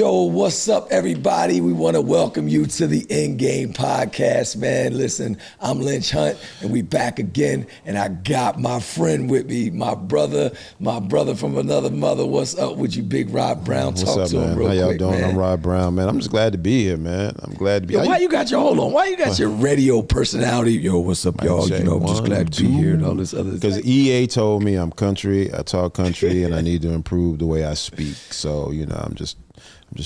Yo, what's up, everybody? We want to welcome you to the Endgame Podcast, man. Listen, I'm Lynch Hunt, and we back again, and I got my friend with me, my brother from another mother. What's up with you, Big Rod Brown? What's Talk up, to man? him real How y'all quick, doing? man. I'm Rod Brown, man. I'm just glad to be here, man. I'm glad to be Yo, here. why you got your radio personality? Yo, what's up, y'all? Check. You know, I'm just glad to be here and all this other stuff. Because EA told me I'm country, I talk country, and I need to improve the way I speak. So, you know, I'm just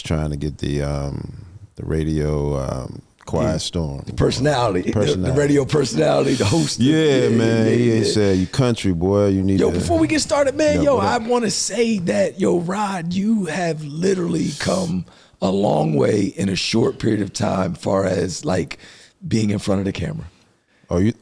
trying to get the radio quiet storm. The personality, the radio personality, the host. Yeah, man. EA said, you country, boy. You need to. Before we get started, man, I want to say that, Rod, you have literally come a long way in a short period of time, far as like being in front of the camera.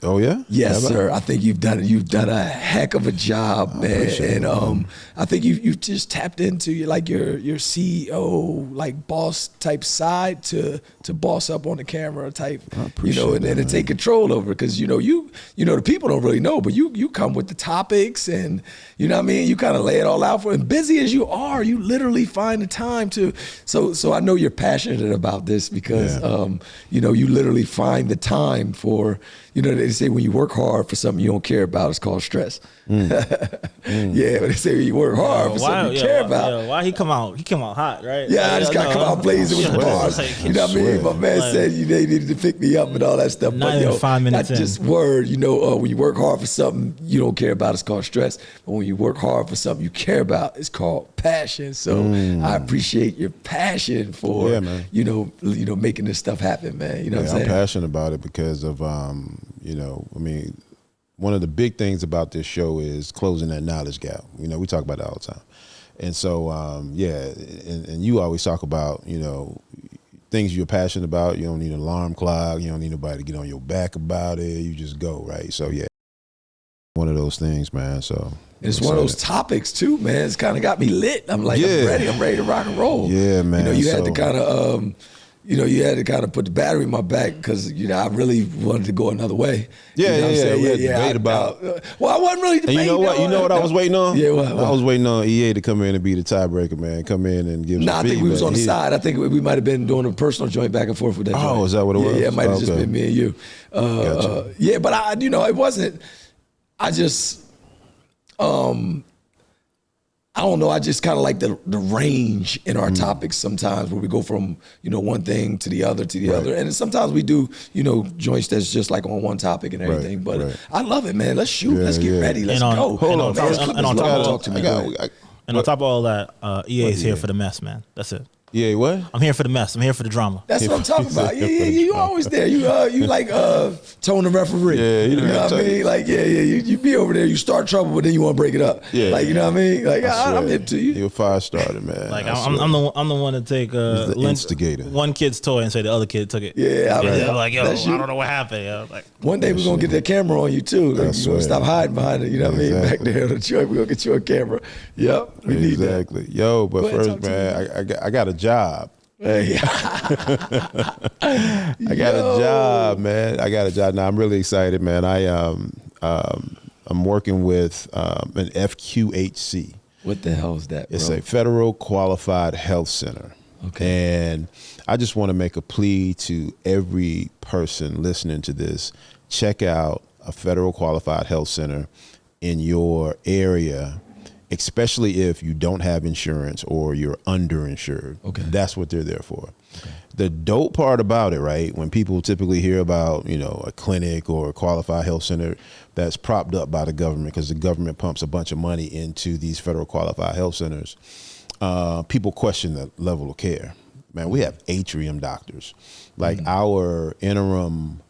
Oh yeah? Yes, sir. I think you've done a heck of a job, man. And I think you just tapped into your CEO, like boss type side to boss up on the camera type, and then to take control over, because the people don't really know, but you come with the topics, and you know what I mean, you kind of lay it all out for them. Busy as you are, you literally find the time to. So I know you're passionate about this because you literally find the time for. They say when you work hard for something you don't care about, it's called stress. Yeah, but they say when you work hard for something you care about. Why he come out? He came out hot, right? Yeah, I just got to come out blazing with the bars. You know what I mean? My man said they needed to pick me up and all that stuff. Not even 5 minutes that's just word. When you work hard for something you don't care about, it's called stress. But when you work hard for something you care about, it's called passion. So I appreciate your passion for making this stuff happen, man. You know what I'm saying? I'm passionate about it because of one of the big things about this show is closing that knowledge gap. We talk about that all the time. And so, and you always talk about, things you're passionate about. You don't need an alarm clock. You don't need nobody to get on your back about it. You just go, right? So, yeah, one of those things, man. So it's one of those topics, too, man. It's kind of got me lit. I'm like, I'm ready to rock and roll. Yeah, man. You had to kind of... you had to kind of put the battery in my back because, I really wanted to go another way. Yeah. Debate about. Well, I wasn't really debating. And you know what I was waiting on? Yeah, what? I was waiting on EA to come in and be the tiebreaker, man. Come in and give some feedback. I think we was on the side. I think we might have been doing a personal joint back and forth with that joint. Oh, is that what it was? Yeah, it might have just been me and you. Gotcha. Yeah, but it wasn't. I just, I don't know. I just kind of like the range in our topics sometimes, where we go from one thing to the other, and sometimes we do joints that's just like on one topic and everything. But I love it, man. Let's shoot. Let's get ready. Let's go. Hold on. And on top of all that, EA is here EA? for the mess, man. That's it. Yeah, what? I'm here for the mess. I'm here for the drama. That's what I'm talking about. Yeah, you always there. You like tone the referee. Yeah, you know what I mean? Like, you be over there, you start trouble, but then you want to break it up. Yeah. Like, you know what I mean? Like, I'm hip to you. You're a fire starter, man. Like, I'm the one to take the instigator. One kid's toy and say the other kid took it. Yeah, I'm like, I don't know what happened. Like, one day we're gonna get that camera on you too. Like, you're gonna stop hiding behind it. You know what I mean? Back there on the joint, we're gonna get you a camera. Yep, we need that. Exactly. Yo, but first, man, I got a job. Hey. I got a job, man. I got a job. Now I'm really excited, man. I'm working with an FQHC. What the hell is that, bro? It's a Federal Qualified Health Center. Okay. And I just want to make a plea to every person listening to this. Check out a Federal Qualified Health Center in your area, especially if you don't have insurance or you're underinsured. Okay. That's what they're there for. Okay. The dope part about it, right, when people typically hear about, a clinic or a qualified health center that's propped up by the government, because the government pumps a bunch of money into these federal qualified health centers, people question the level of care. Man, we have atrium doctors. Like our interim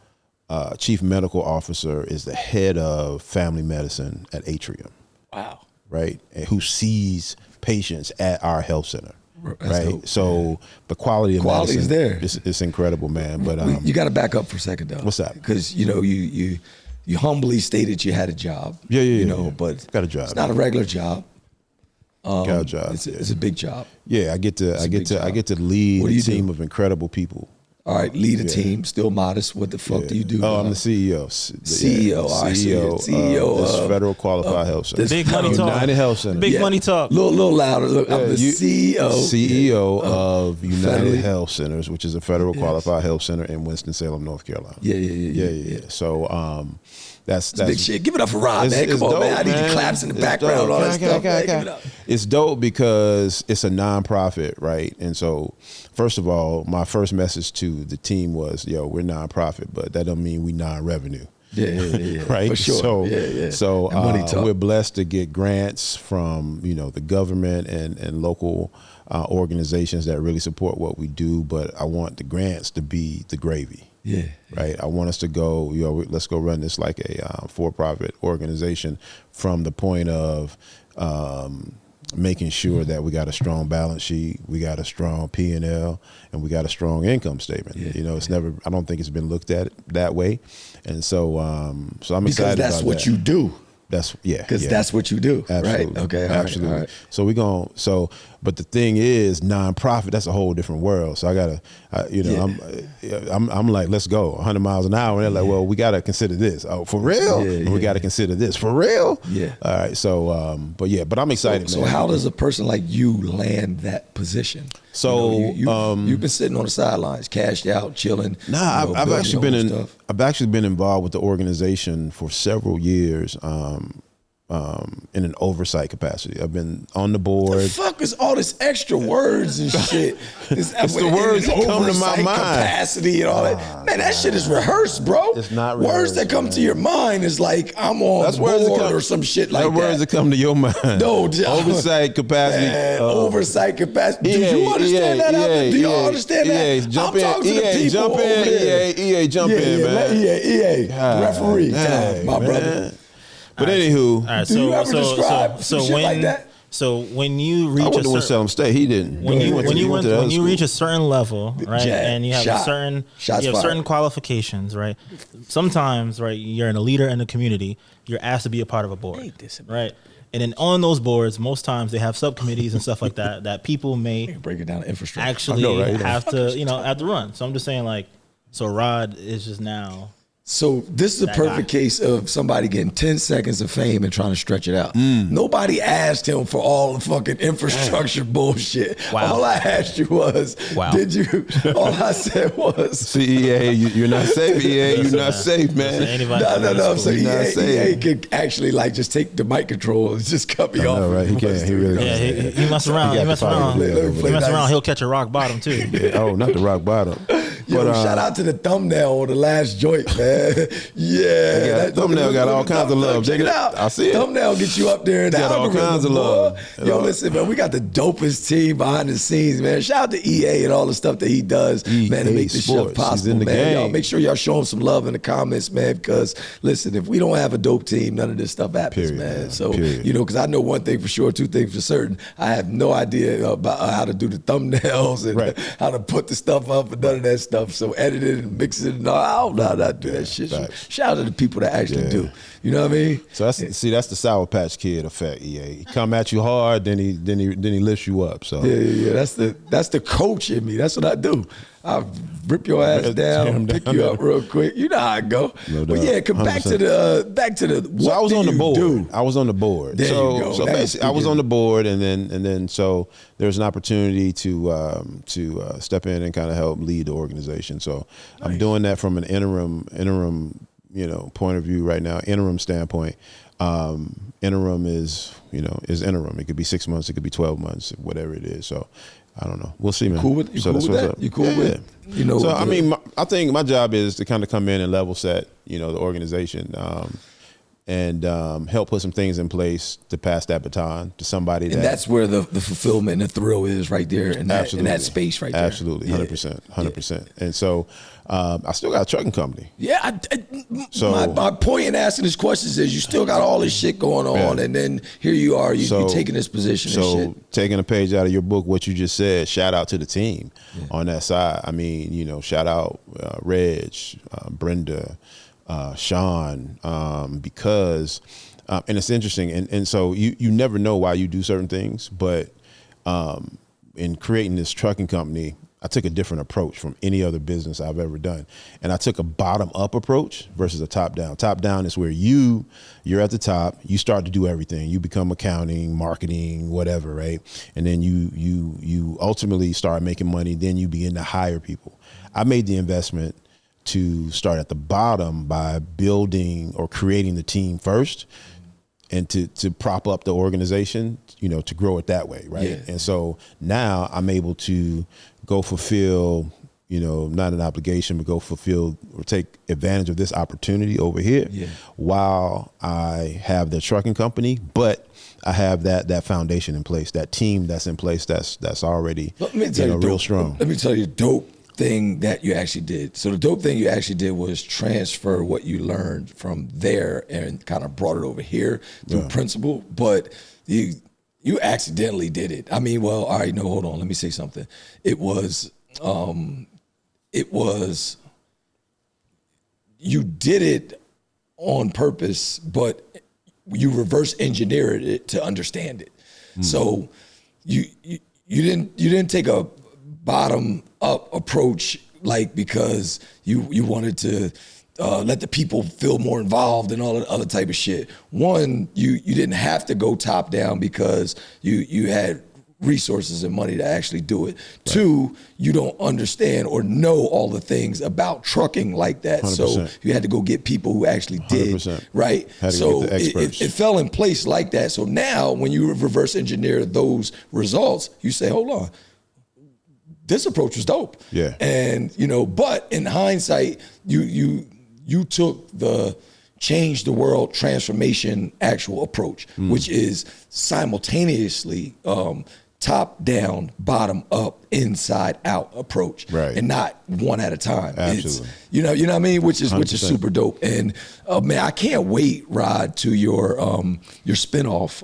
chief medical officer is the head of family medicine at Atrium. Wow. Right, and who sees patients at our health center. That's right, dope, so man. The quality of medicine is there. It's incredible, man. But you got to back up for a second, though. What's that? Because you humbly stated you had a job. Yeah. But got a job. It's not a regular job. Got a job. It's a big job. Yeah, I get to lead a team of incredible people. All right, lead a team, still modest. What the fuck do you do? Oh, I'm the CEO. CEO, all right, so you're CEO of this Federal Qualified Health Center. Big money talk. United Health Center. Big money talk. Little louder. Look, I'm the CEO. CEO of United Federal Health Centers, which is a federal qualified health center in Winston-Salem, North Carolina. Yeah. So that's big shit. Give it up for Rob, man. Come on, dope, man. I need the claps in the background, all that stuff. Man. Give it up. It's dope because it's a nonprofit, right? And so, first of all, my first message to the team was, "Yo, we're nonprofit, but that don't mean we non-revenue." Yeah. Right. For sure. So we're blessed to get grants from the government and local organizations that really support what we do. But I want the grants to be the gravy. Yeah. Right. I want us to go, let's go run this like a for-profit organization from the point of making sure that we got a strong balance sheet, we got a strong P&L, and we got a strong income statement. It's never, I don't think it's been looked at that way. And so, I'm excited because about that. that's what you do. Because that's what you do. Absolutely. Right? Okay. Absolutely. All right. So but the thing is, nonprofit, that's a whole different world. So I gotta, I'm like, let's go 100 miles an hour. And they're like, well, we gotta consider this. Oh, for real? And we gotta consider this for real? Yeah. All right. So, but I'm excited, So man. how does a person like you land that position? So you've been sitting on the sidelines, cashed out, chilling. Nah, I've actually been involved with the organization for several years. In an oversight capacity. I've been on the board. The fuck is all this extra words and shit? It's the words that come to my mind. Capacity and all that. Man, that shit is rehearsed, bro. It's not rehearsed. Words that come to your mind is like, I'm on board or some shit like that. Words that come to your mind. No, oversight capacity. Man, oversight capacity. Do you understand that? Do y'all understand that? Jump I'm talking to the people jump over in. there. EA, jump in, man. EA, referee time, my brother. But anywho, all right, do you ever describe some shit like that? So when you reach I went to Winston-Salem State, he didn't. When you reach a certain level, right, and you have certain qualifications, right. Sometimes, right, you're a leader in the community. You're asked to be a part of a board, right. And then on those boards, most times they have subcommittees and stuff like that people may break it down to infrastructure. Actually, have to run. So I'm just saying, so Rod is just now. So this is a perfect case of somebody getting 10 seconds of fame and trying to stretch it out. Nobody asked him for all the fucking infrastructure bullshit. Wow. All I asked you was, did you? All I said was, CEA, you're not safe. EA, you're not safe, man. No. So EA could actually just take the mic control and just cut me off. No, right? He can't. He really. Yeah, he mess around. He mess around. He'll catch a rock bottom too. Oh, not the rock bottom. Yo, shout out to the thumbnail on the last joint, man. That thumbnail got all kinds of love. Check it out. I see it. Thumbnail gets you up there in the got all kinds of love. Yo, listen, man, we got the dopest team behind the scenes, man. Shout out to EA and all the stuff that he does, man, to make this show possible, man. Y'all make sure y'all show him some love in the comments, man, because listen, if we don't have a dope team, none of this stuff happens, man. So, because I know one thing for sure, two things for certain. I have no idea about how to do the thumbnails and how to put the stuff up and none of that stuff. So edit it and mix it and all. I don't know how to do that shit. So shout out to the people that actually do. You know what I mean? So that's the Sour Patch Kid effect. EA, he come at you hard, then he lifts you up. So that's the coach in me. That's what I do. I rip your ass down, pick you up real quick. You know how I go. No but yeah, come 100%. back to the. What so I was on the board. Do? I was on the board. There so you go. So basically, I was on the board, and then so there's an opportunity to step in and kind of help lead the organization. So I'm doing that from an interim point of view right now. Interim standpoint. Interim is interim. It could be 6 months. It could be 12 months. Whatever it is. So. I don't know. We'll see, man. Cool with, you cool with that? You cool with it? So, I think my job is to kind of come in and level set, the organization and help put some things in place to pass that baton to somebody. And that's where the fulfillment and the thrill is right there in that space right there. Absolutely, 100%. And so I still got a trucking company. Yeah. My point in asking this question is you still got all this shit going on, and then here you are, you're taking this position and shit. So taking a page out of your book, what you just said, shout out to the team on that side. I mean, shout out Reg, Brenda, Sean, because, and it's interesting. And so you never know why you do certain things, but in creating this trucking company, I took a different approach from any other business I've ever done. And I took a bottom up approach versus a top down. Top down is where you're at the top, you start to do everything. You become accounting, marketing, whatever, right? And then you ultimately start making money, then you begin to hire people. I made the investment to start at the bottom by building or creating the team first, and to prop up the organization, to grow it that way, right? Yeah. And so now I'm able to go fulfill, not an obligation, but go fulfill or take advantage of this opportunity over here while I have the trucking company, but I have that foundation in place, that team that's in place that's already real strong. Let me tell you, dope thing that you actually did. So the dope thing you actually did was transfer what you learned from there and kind of brought it over here through principle, but you accidentally did it. I mean, well, all right, no, hold on. Let me say something. It was you did it on purpose, but you reverse engineered it to understand it. So you didn't take a bottom up approach, like because you wanted to let the people feel more involved and all that other type of shit. One, you didn't have to go top down because you had resources and money to actually do it. Right. Two, you don't understand or know all the things about trucking like that. 100%. So you had to go get people who actually did, 100%. Right? So it fell in place like that. So now when you reverse engineer those results, you say, hold on, this approach was dope. Yeah. And, but in hindsight, you took the change the world transformation actual approach, which is simultaneously top down, bottom up, inside out approach, right? And not one at a time. Absolutely. It's, you know what I mean? Which is 100%. Super dope. And man, I can't wait, Rod, to your spinoff.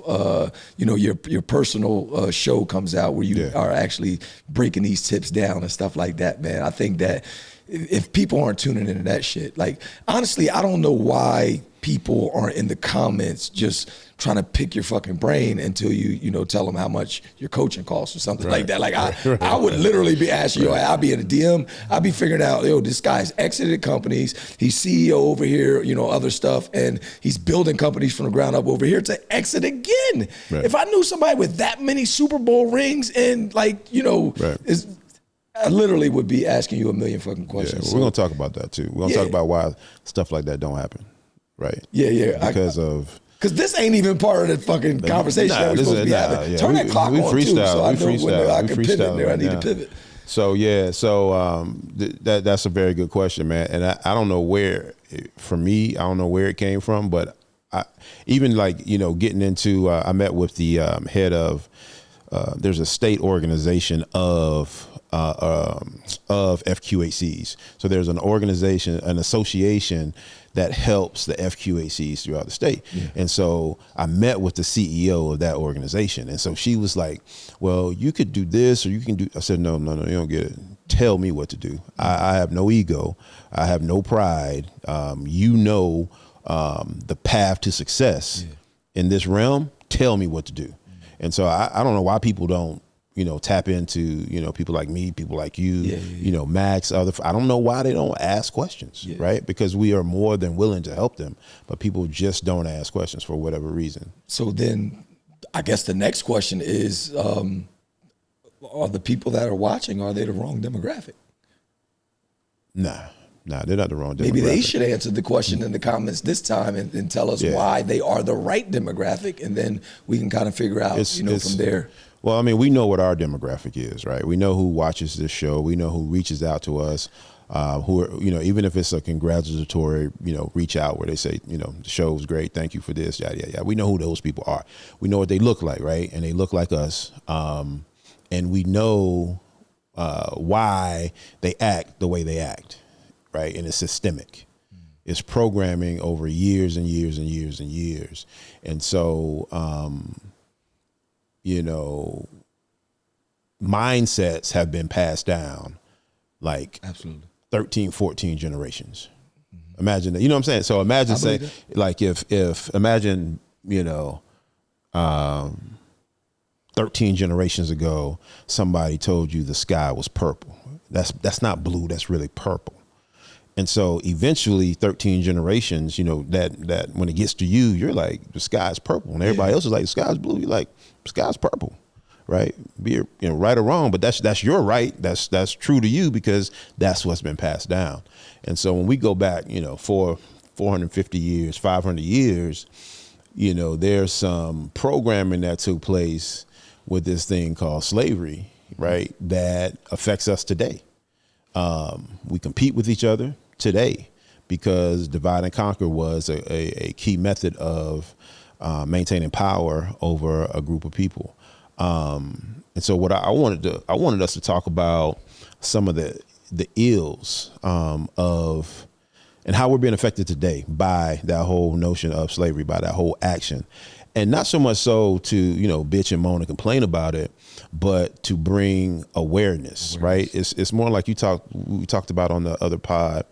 Your personal show comes out where you are actually breaking these tips down and stuff like that, man. I think that if people aren't tuning into that shit, like honestly, I don't know why people aren't in the comments just trying to pick your fucking brain until you tell them how much your coaching costs or something like that. Like I would literally be asking you, I'll be in a DM, I'll be figuring out, this guy's exited companies, he's CEO over here, other stuff, and he's building companies from the ground up over here to exit again. Right. If I knew somebody with that many Super Bowl rings and I literally would be asking you a million fucking questions. Yeah, we're going to talk about that too. We're going to talk about why stuff like that don't happen. Right. Yeah. Because this ain't even part of the fucking conversation that we're supposed to be having. Yeah. Turn that clock on too, so I know when I can pivot there. I need to pivot. So that's a very good question, man. And I don't know where, for me, I don't know where it came from, but getting into, I met with the head of, there's a state organization of FQHCs. So there's an organization, an association that helps the FQHCs throughout the state. Yeah. And so I met with the CEO of that organization. And so she was like, well, you could do this or you can do, I said, no, you don't get it. Tell me what to do. I have no ego. I have no pride. The path to success in this realm. Tell me what to do. And so I don't know why people don't, tap into, people like me, people like you, Max, I don't know why they don't ask questions, right? Because we are more than willing to help them, but people just don't ask questions for whatever reason. So then I guess the next question is, are the people that are watching, are they the wrong demographic? Nah, they're not the wrong demographic. Maybe they should answer the question in the comments this time and tell us why they are the right demographic, and then we can kind of figure out, from there. Well, I mean, we know what our demographic is, right? We know who watches this show. We know who reaches out to us, who are, even if it's a congratulatory, reach out where they say, the show was great. Thank you for this. Yeah. We know who those people are. We know what they look like, right? And they look like us. And we know why they act the way they act, right? And it's systemic. It's programming over years and years and years and years. And so, mindsets have been passed down like absolutely 13, 14 generations. Mm-hmm. Imagine that, you know what I'm saying? So imagine like if imagine, 13 generations ago, somebody told you the sky was purple. That's not blue. That's really purple. And so eventually 13 generations, you know, that when it gets to you, you're like, the sky's purple. And everybody else is like, the sky's blue. You're like, the sky's purple, right? Be it, you know, right or wrong, but that's your right. That's true to you because that's what's been passed down. And so when we go back, you know, for 450 years, 500 years, you know, there's some programming that took place with this thing called slavery, right? That affects us today. We compete with each other today because divide and conquer was a key method of maintaining power over a group of people. And so what I wanted us to talk about some of the ills of and how we're being affected today by that whole notion of slavery, by that whole action. And not so much so to, you know, bitch and moan and complain about it, but to bring awareness. Right? It's more like we talked about on the other pod.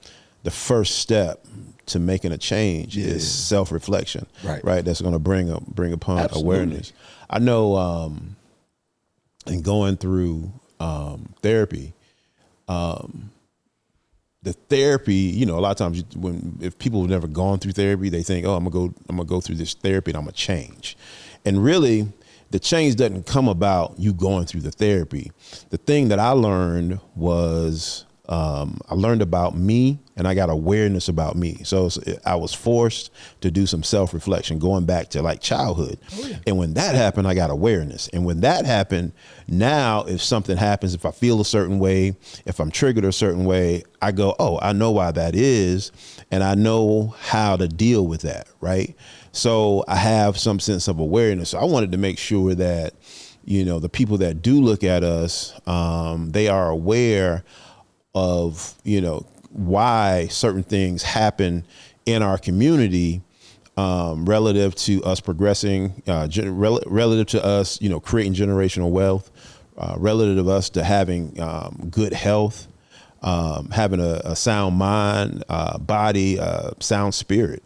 The first step to making a change is self-reflection. Right? That's going to bring upon awareness. I know, in going through therapy, the therapy, you know, a lot of times if people have never gone through therapy, they think, oh, I'm gonna go through this therapy and I'm gonna change. And really, the change doesn't come about you going through the therapy. The thing that I learned was I learned about me and I got awareness about me. So I was forced to do some self-reflection going back to like childhood. Oh, yeah. And when that happened, I got awareness. And when that happened, now if something happens, if I feel a certain way, if I'm triggered a certain way, I go, oh, I know why that is. And I know how to deal with that. Right. So I have some sense of awareness. So I wanted to make sure that, you know, the people that do look at us, they are aware of, you know, why certain things happen in our community, relative to us progressing, relative to us, you know, creating generational wealth, relative to us to having good health, having a sound mind, body, sound spirit.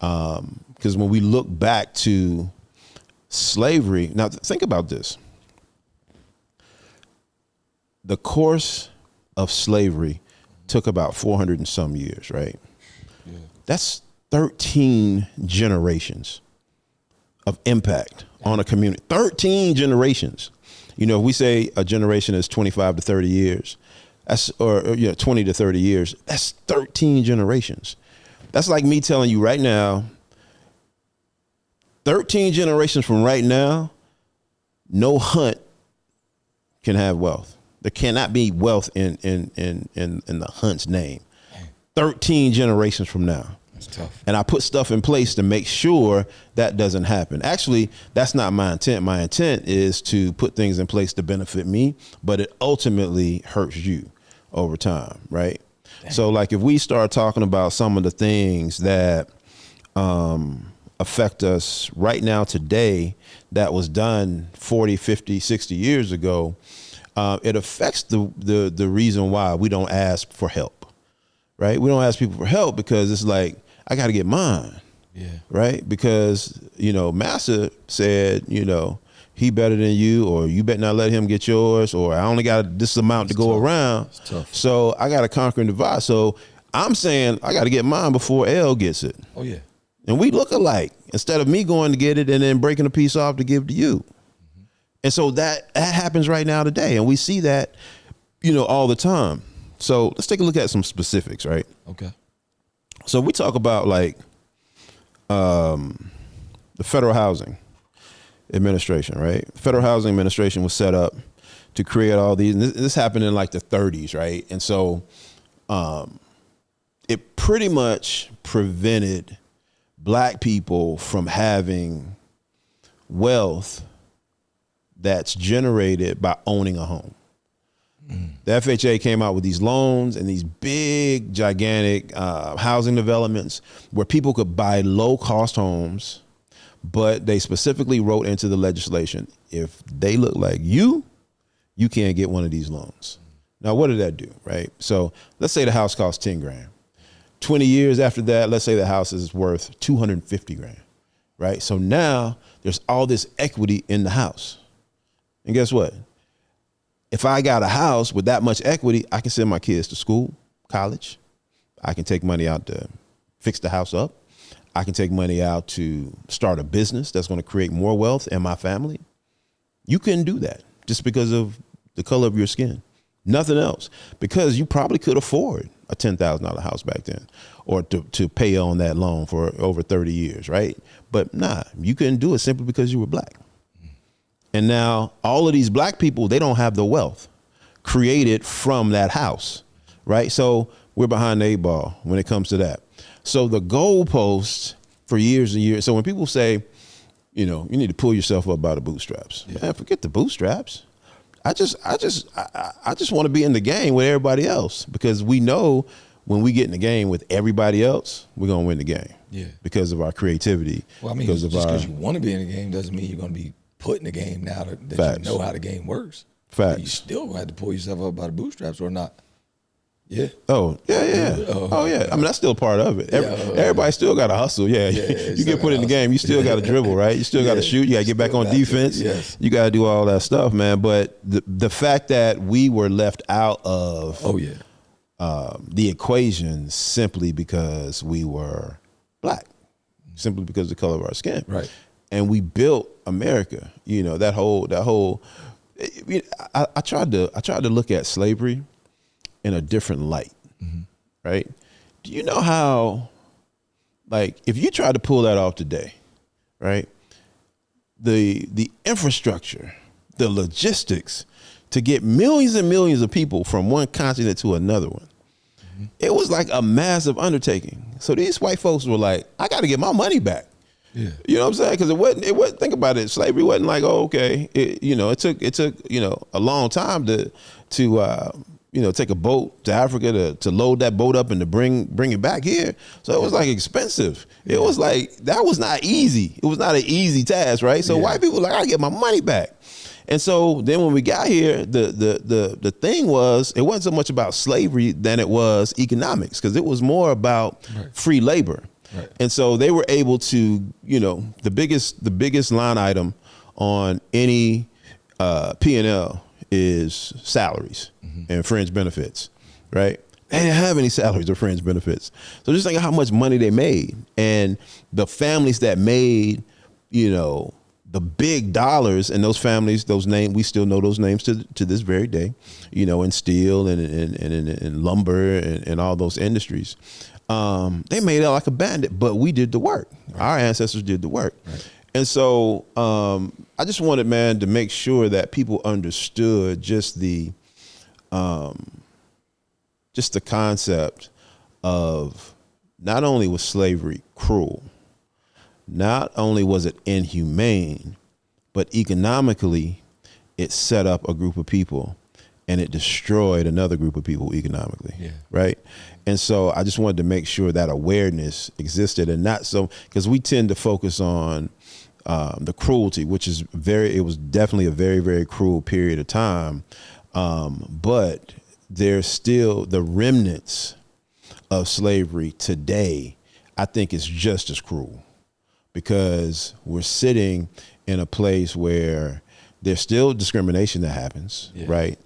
Because when we look back to slavery, now think about this. The course of slavery took about 400 and some years, right? Yeah. That's 13 generations of impact on a community. 13 generations. You know, we say a generation is 25 to 30 years. That's, or you know, 20 to 30 years. That's 13 generations. That's like me telling you right now, 13 generations from right now, no hunt can have wealth. There cannot be wealth in the hunt's name. 13 generations from now. That's tough. And I put stuff in place to make sure that doesn't happen. Actually, that's not my intent. My intent is to put things in place to benefit me, but it ultimately hurts you over time, right? Dang. So like if we start talking about some of the things that affect us right now today that was done 40, 50, 60 years ago, it affects the reason why we don't ask for help, right? We don't ask people for help because it's like, I got to get mine, right? Because, you know, Massa said, you know, he better than you, or you better not let him get yours, or I only got this amount to go around. So I got to conquer and divide. So I'm saying I got to get mine before L gets it. Oh, yeah. And we look alike instead of me going to get it and then breaking a piece off to give to you. And so that happens right now today. And we see that, you know, all the time. So let's take a look at some specifics, right? Okay. So we talk about like the Federal Housing Administration, right? The Federal Housing Administration was set up to create all these. And this happened in like the 30s, right? And so it pretty much prevented Black people from having wealth that's generated by owning a home. The FHA came out with these loans and these big, gigantic housing developments where people could buy low-cost homes, but they specifically wrote into the legislation, if they look like you can't get one of these loans. Now, what did that do, right? So let's say the house costs 10 grand. 20 years after that, let's say the house is worth 250 grand, right? So now there's all this equity in the house. And guess what? If I got a house with that much equity, I can send my kids to school, college. I can take money out to fix the house up. I can take money out to start a business that's going to create more wealth in my family. You couldn't do that just because of the color of your skin. Nothing else. Because you probably could afford a $10,000 house back then, or to pay on that loan for over 30 years, right? But nah, you couldn't do it simply because you were black. And now all of these black people, they don't have the wealth created from that house, right? So we're behind the 8 ball when it comes to that. So the goalposts for years and years. So when people say, you know, you need to pull yourself up by the bootstraps, man, forget the bootstraps. I just want to be in the game with everybody else, because we know when we get in the game with everybody else, we're going to win the game. Yeah. Because of our creativity. Well, I mean, just because you want to be in the game doesn't mean you're going to be put in the game now that you know how the game works. Facts. You still have to pull yourself up by the bootstraps or not. Yeah. Oh, yeah. Oh, yeah. I mean, that's still part of it. Everybody still got to hustle. Yeah. You get put in the game, you still got to dribble, right? You still got to shoot. You got to get back on defense. Yes. You got to do all that stuff, man. But the fact that we were left out of the equation simply because we were black, simply because of the color of our skin. Right. And we built America, you know, that whole, I tried to look at slavery in a different light, right? Do you know how, like, if you try to pull that off today, right? The infrastructure, the logistics to get millions and millions of people from one continent to another one, it was like a massive undertaking. So these white folks were like, I got to get my money back. Yeah. You know what I'm saying? Because it wasn't. Think about it. Slavery wasn't like, oh, okay. It took a long time to take a boat to Africa to load that boat up and to bring it back here. So it was like expensive. It was like, that was not easy. It was not an easy task, right? So white people were like, I gotta get my money back. And so then when we got here, the thing was, it wasn't so much about slavery than it was economics, because it was more about free labor. Right. And so they were able to, the biggest line item on any P&L is salaries and fringe benefits, right? They didn't have any salaries or fringe benefits. So just think of how much money they made, and the families that made, the big dollars, and those families, those names, we still know those names to this very day, in steel and in lumber and all those industries. They made out like a bandit, but we did the work. Right. Our ancestors did the work. Right. And so I just wanted, man, to make sure that people understood just the concept of, not only was slavery cruel, not only was it inhumane, but economically it set up a group of people and it destroyed another group of people economically. Yeah. Right. And so I just wanted to make sure that awareness existed, and not so, because we tend to focus on the cruelty, which is it was definitely a very, very cruel period of time. But there's still the remnants of slavery today. I think it's just as cruel, because we're sitting in a place where there's still discrimination that happens, right?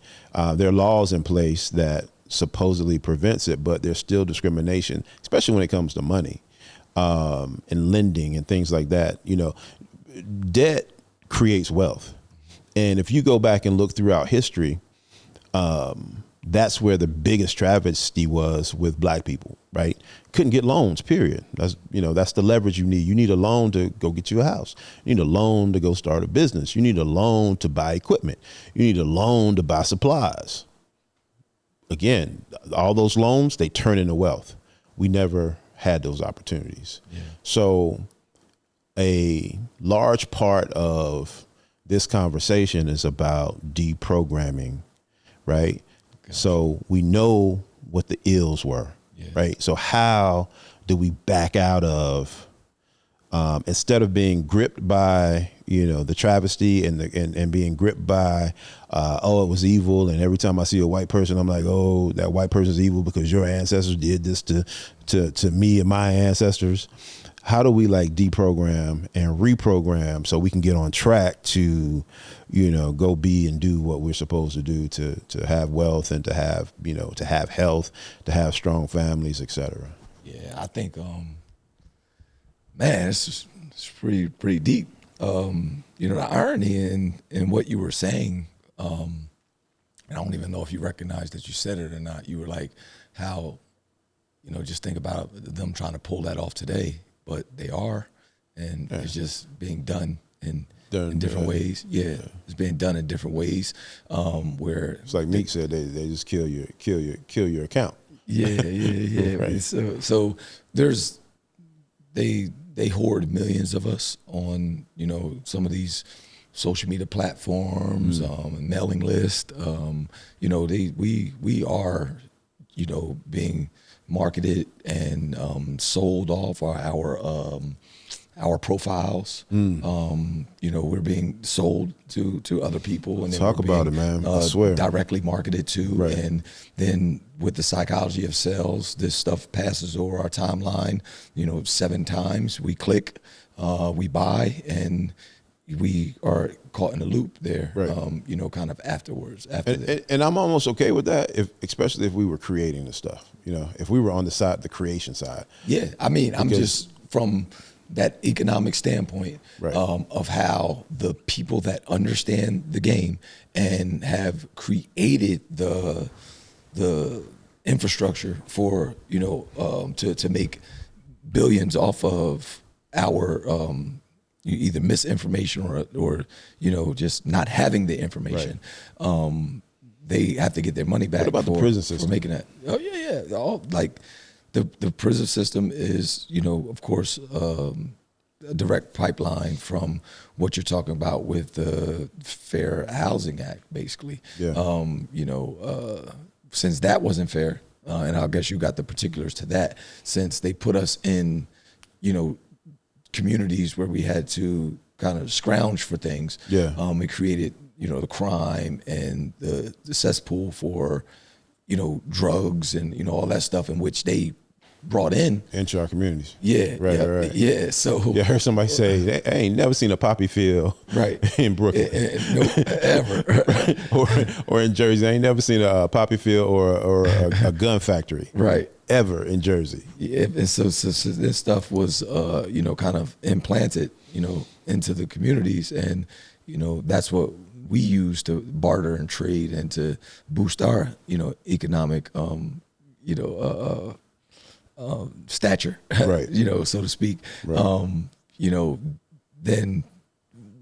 There are laws in place that supposedly prevents it, but there's still discrimination, especially when it comes to money and lending and things like that. Debt creates wealth. And if you go back and look throughout history, that's where the biggest travesty was with black people, right? Couldn't get loans, period. That's the leverage you need. You need a loan to go get you a house. You need a loan to go start a business. You need a loan to buy equipment. You need a loan to buy supplies. Again, all those loans, they turn into wealth. We never had those opportunities. Yeah. So a large part of this conversation is about deprogramming, right? Gotcha. So we know what the ills were, right? So how do we back out of, instead of being gripped by, the travesty and being gripped by, it was evil, and every time I see a white person, I'm like, oh, that white person's evil because your ancestors did this to me and my ancestors. how do we like deprogram and reprogram so we can get on track to, you know, go be and do what we're supposed to do to have wealth and to have, you know, to have health, to have strong families, et cetera? Yeah, I think, man, it's pretty deep. You know, the irony in what you were saying, and I don't even know if you recognize that you said it or not. You were like, how, you know, just think about them trying to pull that off today, but they are, and it's just being done in different ways. Yeah, it's being done in different ways. Where it's like Meek said, they just kill your account. Yeah. Right. So there's they hoard millions of us on, you know, some of these social media platforms, mailing list. You know, we are, you know, being marketed and sold off our profiles. You know, we're being sold to other people, and talk about it, man. I swear, directly marketed to, right. And then with the psychology of sales, this stuff passes over our timeline. You know, 7 times we click, we buy, and we are caught in a loop there. Right. You know, kind of afterwards. And I'm almost okay with that, especially if we were creating the stuff. You know, if we were on the creation side. Yeah, I mean, I'm just from that economic standpoint, right. Of how the people that understand the game and have created the infrastructure for, you know, to make billions off of our either misinformation or you know, just not having the information. Right. They have to get their money back. What about the prison system? For making that? Oh yeah. All like the prison system is, you know, of course, a direct pipeline from what you're talking about with the Fair Housing Act, basically. Yeah. You know, since that wasn't fair, and I guess you got the particulars to that, since they put us in, you know, communities where we had to kind of scrounge for things. Yeah. It created, you know, the crime and the cesspool for, you know, drugs and, you know, all that stuff in which they brought into our communities. Yeah. Right. Yeah. So I heard somebody say, I ain't never seen a poppy field in Brooklyn. No, ever. or in Jersey. I ain't never seen a poppy field or a gun factory. Right. Ever in Jersey. Yeah. And so this stuff was, you know, kind of implanted, you know, into the communities. And, you know, that's what we use to barter and trade and to boost our, you know, economic, you know, stature, right? You know, so to speak. Right. You know, then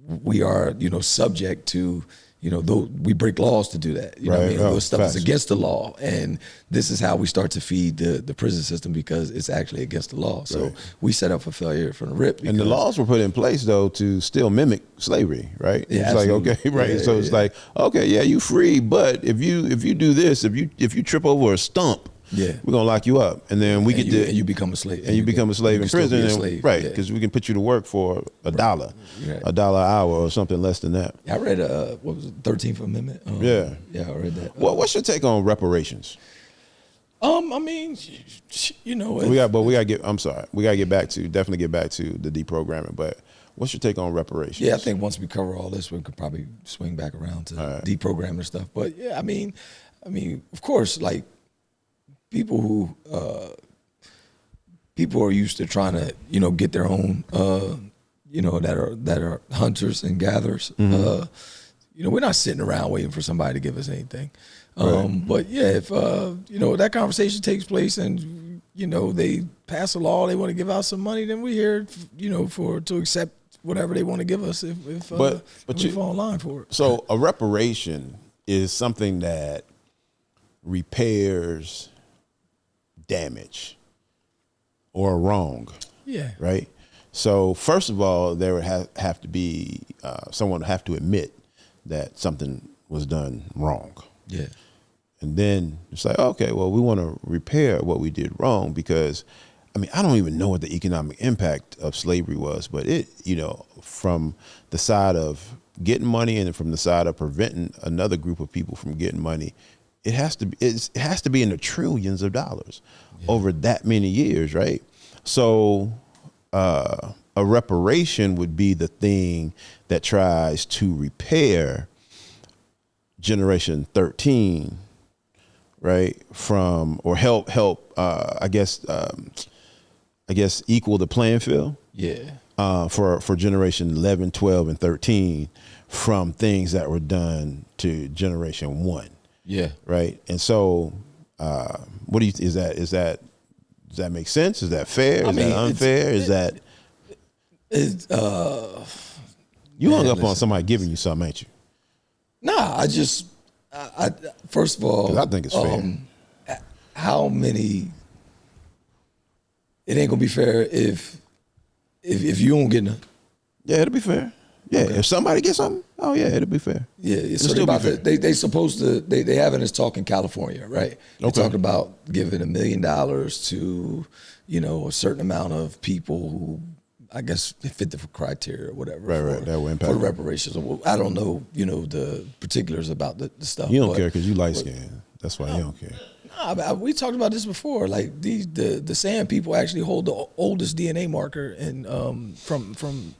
we are, you know, subject to, you know, though we break laws to do that. You know what I mean? Those stuff is against the law, and this is how we start to feed the prison system because it's actually against the law. So we set up for failure from the rip. And the laws were put in place though to still mimic slavery, right? Yeah, it's absolutely. Like, okay, right. Yeah, so it's like, okay, yeah, you free, but if you do this, if you trip over a stump, we're gonna lock you up, and then and you become a slave, and you become a slave in prison, right? Yeah. Because we can put you to work for $1, right. $1 an hour or something less than that. I read what was it, 13th Amendment? Yeah, I read that. What's your take on reparations? I mean, you know, we gotta get. I'm sorry, we gotta definitely get back to the deprogramming. But what's your take on reparations? Yeah, I think once we cover all this, we could probably swing back around to deprogramming stuff. But yeah, I mean, of course, like. People are used to trying to, you know, get their own, you know, that are hunters and gatherers. Mm-hmm. You know, we're not sitting around waiting for somebody to give us anything. Right. But yeah, if you know, that conversation takes place and you know they pass a law, they want to give out some money, then we're here, you know, to accept whatever they want to give us if we fall in line for it. So a reparation is something that repairs damage or wrong. Yeah. Right. So first of all, there would have to be someone would have to admit that something was done wrong. Yeah. And then it's like, okay, well, we want to repair what we did wrong because, I mean, I don't even know what the economic impact of slavery was, but it, you know, from the side of getting money and from the side of preventing another group of people from getting money, it has to be in the trillions of dollars over that many years, right? So a reparation would be the thing that tries to repair Generation 13, right? From, or help I guess equal the playing field. Yeah. For Generation 11, 12, and 13 from things that were done to Generation 1. Yeah. Right. And so, what do you, does that make sense? Is that fair? Is that unfair? You hung up on somebody giving you something, ain't you? Nah, I first of all, I think it's fair. How many? It ain't gonna be fair if you don't get none. Yeah, it'll be fair. Yeah, okay. If somebody gets something, oh yeah, it'll be fair. Yeah, so they supposed to they having this talk in California, right? They talking about giving $1 million to a certain amount of people who I guess fit the criteria or whatever. Right. That will impact for the reparations. I don't know, the particulars about the stuff. You don't care because you light skinned. That's why you don't care. Nah, we talked about this before. Like the San people actually hold the oldest DNA marker, and from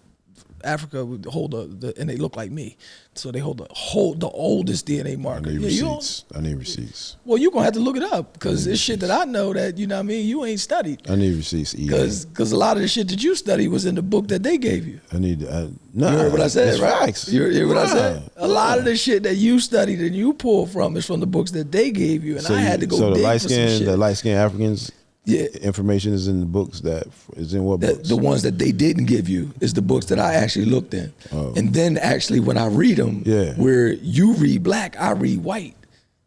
Africa would hold and they look like me, so they hold the oldest DNA marker. I need receipts. Well, you're gonna have to look it up because it's shit that I know that you ain't studied. I need receipts. Because a lot of the shit that you studied was in the book that they gave you. You heard what I said, right? Facts. You heard what I said? A lot of the shit that you studied and you pulled from is from the books that they gave you, and I had to go dig for some shit. The light skinned Africans. Yeah, information is in the books that is in what books? The ones that they didn't give you is the books that I actually looked in. Oh. And then actually when I read them, where you read black, I read white.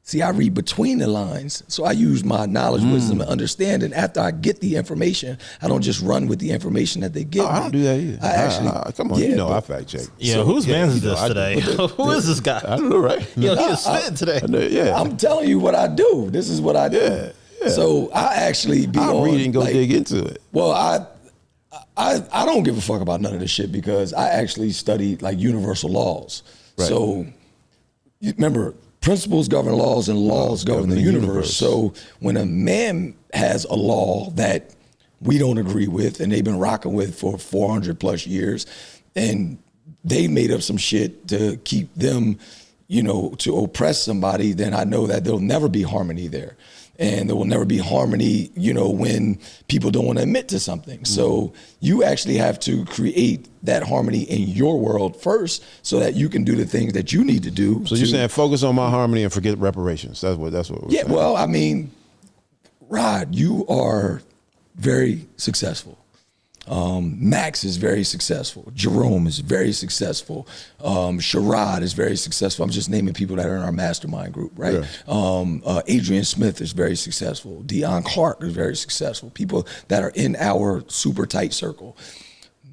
See, I read between the lines. So I use my knowledge, wisdom, and understanding. After I get the information, I don't just run with the information that they give me. I don't do that either. I actually, come on, I fact check. Yeah, so, whose man is this today? Who is this guy? I don't know, right? Yo, he's spitting today. I'm telling you what I do. This is what I do. Yeah. So I actually read and go dig into it. Well, I don't give a fuck about none of this shit because I actually studied like universal laws. Right. So remember, principles govern laws and laws govern the universe. So when a man has a law that we don't agree with and they've been rocking with for 400 plus years, and they made up some shit to keep them, to oppress somebody, then I know that there'll never be harmony there. And there will never be harmony, when people don't want to admit to something. So you actually have to create that harmony in your world first so that you can do the things that you need to do. So you're saying focus on my harmony and forget reparations. That's what we're saying. Well, I mean, Rod, you are very successful. Max is very successful. Jerome is very successful. Sherrod is very successful. I'm just naming people that are in our mastermind group, right? Yeah. Adrian Smith is very successful. Dion Clark is very successful. People that are in our super tight circle.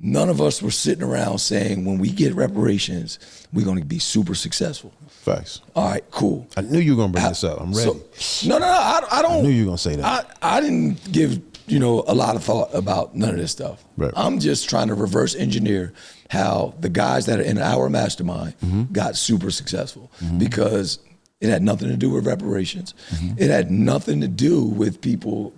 None of us were sitting around saying, when we get reparations, we're going to be super successful. Facts. All right, cool. I knew you were going to bring this up. I'm ready. No, I don't. I knew you were going to say that. I didn't give a lot of thought about none of this stuff. Right. I'm just trying to reverse engineer how the guys that are in our mastermind got super successful because it had nothing to do with reparations. It had nothing to do with people,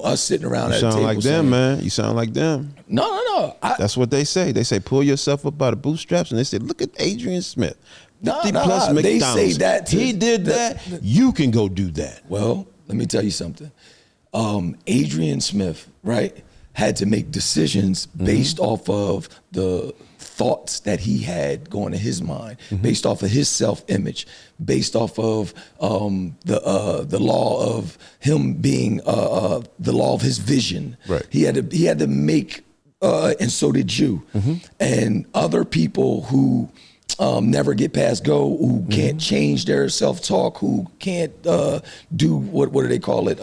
us sitting around at a table. You sound like them, man. You sound like them. No. That's what they say. They say, pull yourself up by the bootstraps. And they say, look at Adrian Smith. Plus they say that. He did that. You can go do that. Well, let me tell you something. Adrian Smith, right, had to make decisions based off of the thoughts that he had going in his mind, based off of his self-image, based off of the law of him being the law of his vision. Right. He had to make, and so did you, and other people who never get past go, who can't change their self-talk, who can't do what do they call it?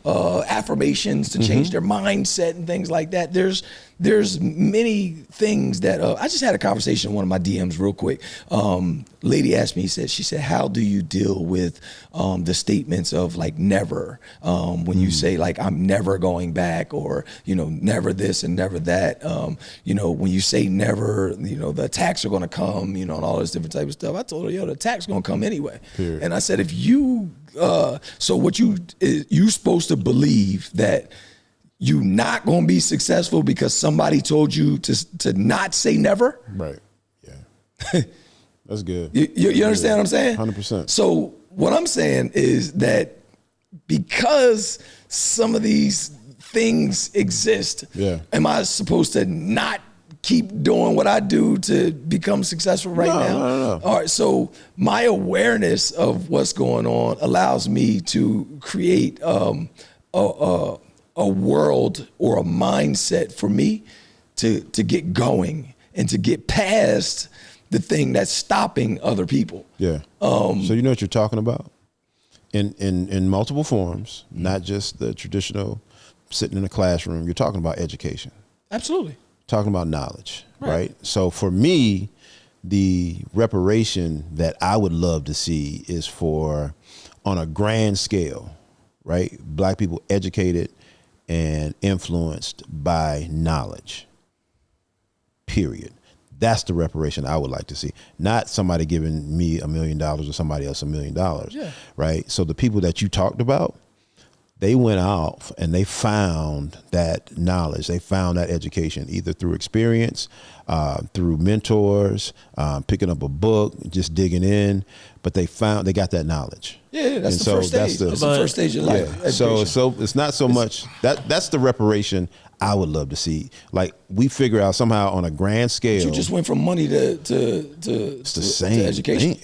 Affirmations to change their mindset and things like that. There's many things that I just had a conversation in one of my DMs real quick. Lady asked me, she said, how do you deal with the statements of like never, when you say like, I'm never going back, or, never this and never that, when you say never, the attacks are going to come, and all this different type of stuff. I told her, the attack's going to come anyway. Period. And I said, if you, so what you supposed to believe that you not going to be successful because somebody told you to not say never. Right. Yeah. That's good. You understand what I'm saying? 100%. So what I'm saying is that because some of these things exist, am I supposed to not keep doing what I do to become successful now? No. All right. So my awareness of what's going on allows me to create a world or a mindset for me to get going and to get past the thing that's stopping other people. Yeah. So you know what you're talking about? In multiple forms, not just the traditional sitting in a classroom. You're talking about education. Absolutely. Talking about knowledge, right? So for me, the reparation that I would love to see is for, on a grand scale, right? Black people educated and influenced by knowledge, period. That's the reparation I would like to see. Not somebody giving me $1 million or somebody else $1 million, right? So the people that you talked about, they went off and they found that knowledge. They found that education either through experience, through mentors, picking up a book, just digging in. But they got that knowledge. Yeah, that's the first stage. That's the first stage of life. Yeah. So it's not so much that's the reparation I would love to see. Like, we figure out somehow on a grand scale. But you just went from money to it's the same to education.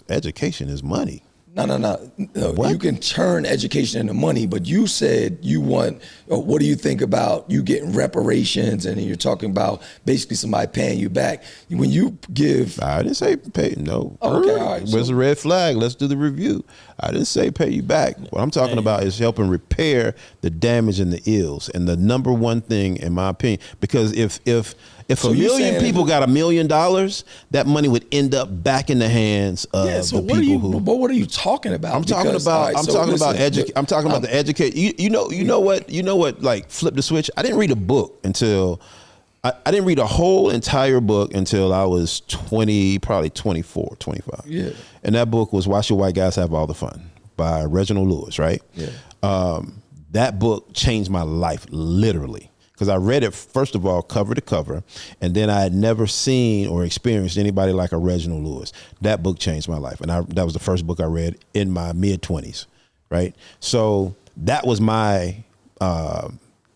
Education is money. No. You can turn education into money, but you said you want, what do you think about you getting reparations? And you're talking about basically somebody paying you back. When you give. I didn't say pay, no. Okay, all right. Where's the red flag? Let's do the review. I didn't say pay you back. What I'm talking about is helping repair the damage and the ills. And the number one thing, in my opinion, because if a million people got $1 million, that money would end up back in the hands of the people who. But what are you talking about? I'm talking about the educate. You know what? Like, flip the switch. I didn't read a book until. I didn't read a whole entire book until I was 20, probably 24, 25. Yeah. And that book was Why Should White Guys Have All the Fun by Reginald Lewis, right? Yeah. That book changed my life, literally. Because I read it, first of all, cover to cover, and then I had never seen or experienced anybody like a Reginald Lewis. That book changed my life, and that was the first book I read in my mid-20s, right? So that was my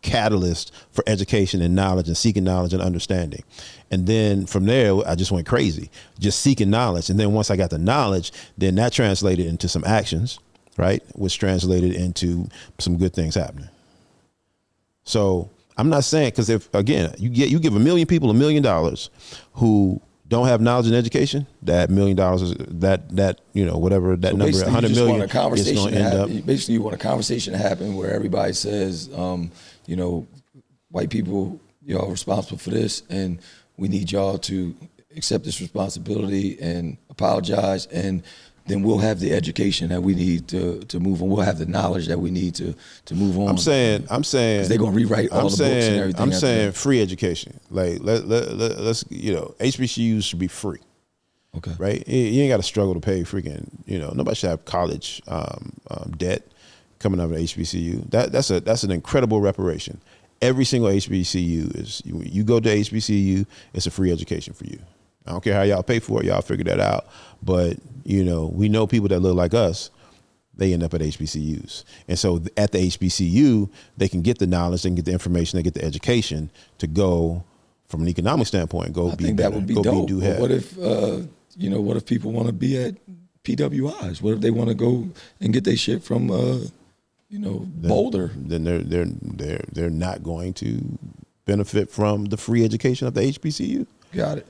catalyst for education and knowledge and seeking knowledge and understanding. And then from there, I just went crazy, just seeking knowledge. And then once I got the knowledge, then that translated into some actions, right? Which translated into some good things happening. So I'm not saying, because if, again, you give 1 million people $1 million who don't have knowledge and education, that $1 million is that whatever that number, 100 million is going to end up. Basically, you want a conversation to happen where everybody says, white people, y'all are responsible for this, and we need y'all to accept this responsibility and apologize, and then we'll have the education that we need to move on. We'll have the knowledge that we need to move on. I'm saying, they're gonna rewrite all the books and everything. I'm saying free education. Like let's HBCUs should be free. Okay. Right. You ain't got to struggle to pay freaking. Nobody should have college debt coming out of HBCU. That's an incredible reparation. Every single HBCU is. You go to HBCU, it's a free education for you. I don't care how y'all pay for it. Y'all figure that out. But, we know people that look like us, they end up at HBCUs. And so at the HBCU, they can get the knowledge, they can get the information, they get the education to go, from an economic standpoint, go be better. I think that would be dope. What if people want to be at PWIs? What if they want to go and get their shit from, Boulder? Then they're not going to benefit from the free education of the HBCU. Got it.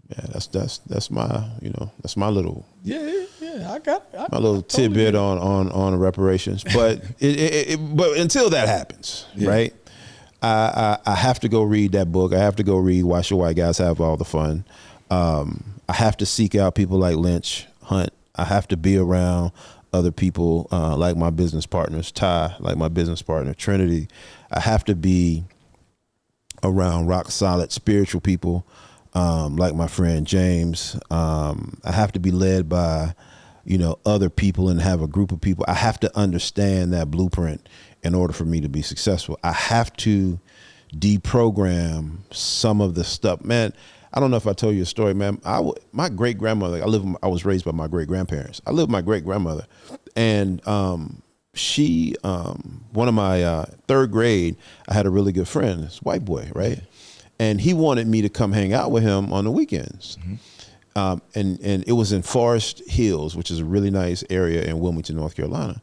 Yeah, that's my that's my little I got it. My little tidbit on reparations, but but until that happens, right? I have to go read that book. I have to go read Why Should White Guys Have All the Fun. I have to seek out people like Lynch Hunt. I have to be around other people like my business partners, Ty, like my business partner Trinity. I have to be around rock solid spiritual people. Like my friend James. I have to be led by, other people and have a group of people. I have to understand that blueprint in order for me to be successful. I have to deprogram some of the stuff, man. I don't know if I told you a story, man. My great grandmother. I was raised by my great grandparents. I lived with my great grandmother, and she, one of my third grade, I had a really good friend, this white boy, right? And he wanted me to come hang out with him on the weekends. And it was in Forest Hills, which is a really nice area in Wilmington, North Carolina.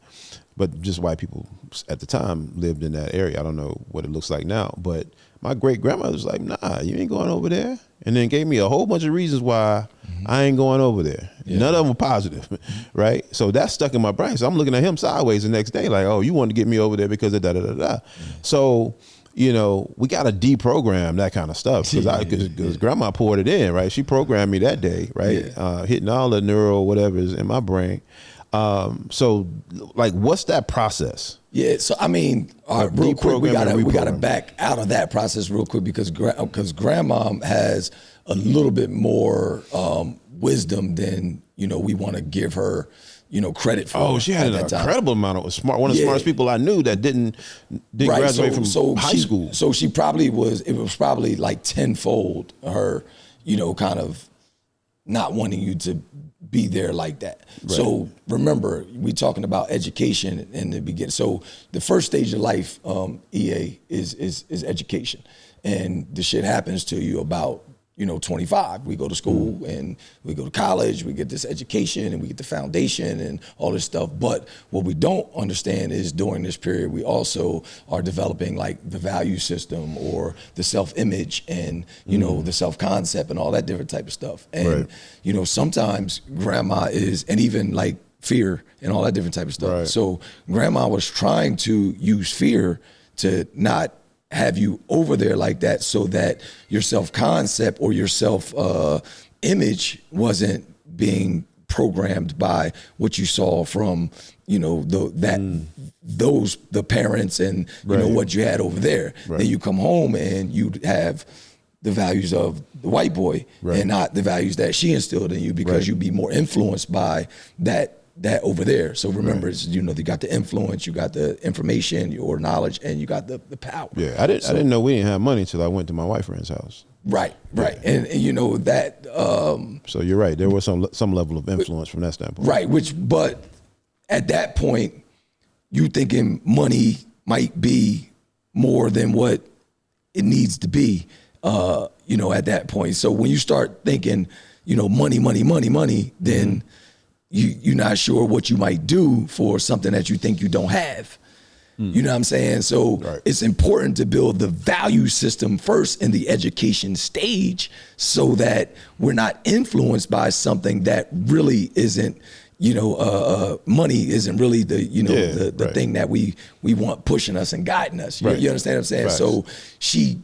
But just white people at the time lived in that area. I don't know what it looks like now. But my great grandmother was like, nah, you ain't going over there. And then gave me a whole bunch of reasons why I ain't going over there. Yeah. None of them were positive, right? So that stuck in my brain. So I'm looking at him sideways the next day like, oh, you wanted to get me over there because of da-da-da-da. So, you know, we got to deprogram that kind of stuff because grandma poured it in, right? She programmed me that day, right? Yeah. Hitting all the neural whatever's in my brain. So like, what's that process? Yeah. So, I mean, real quick, we gotta back out of that process real quick because grandma has a little bit more, wisdom than, you know, we want to give her, you know, credit for. Oh, she had an incredible amount of smart, one of the smartest people I knew that didn't graduate from high school. So she probably it was probably like tenfold her, you know, kind of not wanting you to be there like that. Right. So remember, we talking about education in the beginning. So the first stage of life, EA, is education. And the shit happens to you about, you know, 25. We go to school and we go to college, we get this education and we get the foundation and all this stuff. But what we don't understand is during this period, we also are developing like the value system or the self-image and, you know, the self-concept and all that different type of stuff. And, you know, sometimes grandma and even like fear and all that different type of stuff. Right. So grandma was trying to use fear to not have you over there like that so that your self-concept or your self-image wasn't being programmed by what you saw from, you know, the parents and, you know, what you had over there. Right. Then you come home and you have the values of the white boy and not the values that she instilled in you because you'd be more influenced by that over there. So remember, you know, you got the influence, you got the information, your knowledge, and you got the power. Yeah, I didn't know we didn't have money until I went to my white friend's house. Right. And you know that. So you're right. There was some level of influence from that standpoint. Right. But at that point, you thinking money might be more than what it needs to be. You know, at that point. So when you start thinking, you know, money, then you're not sure what you might do for something that you think you don't have. You know what I'm saying? So it's important to build the value system first in the education stage so that we're not influenced by something that really isn't, you know, money isn't really the, you know, the thing that we want pushing us and guiding us. You understand what I'm saying? Right. So she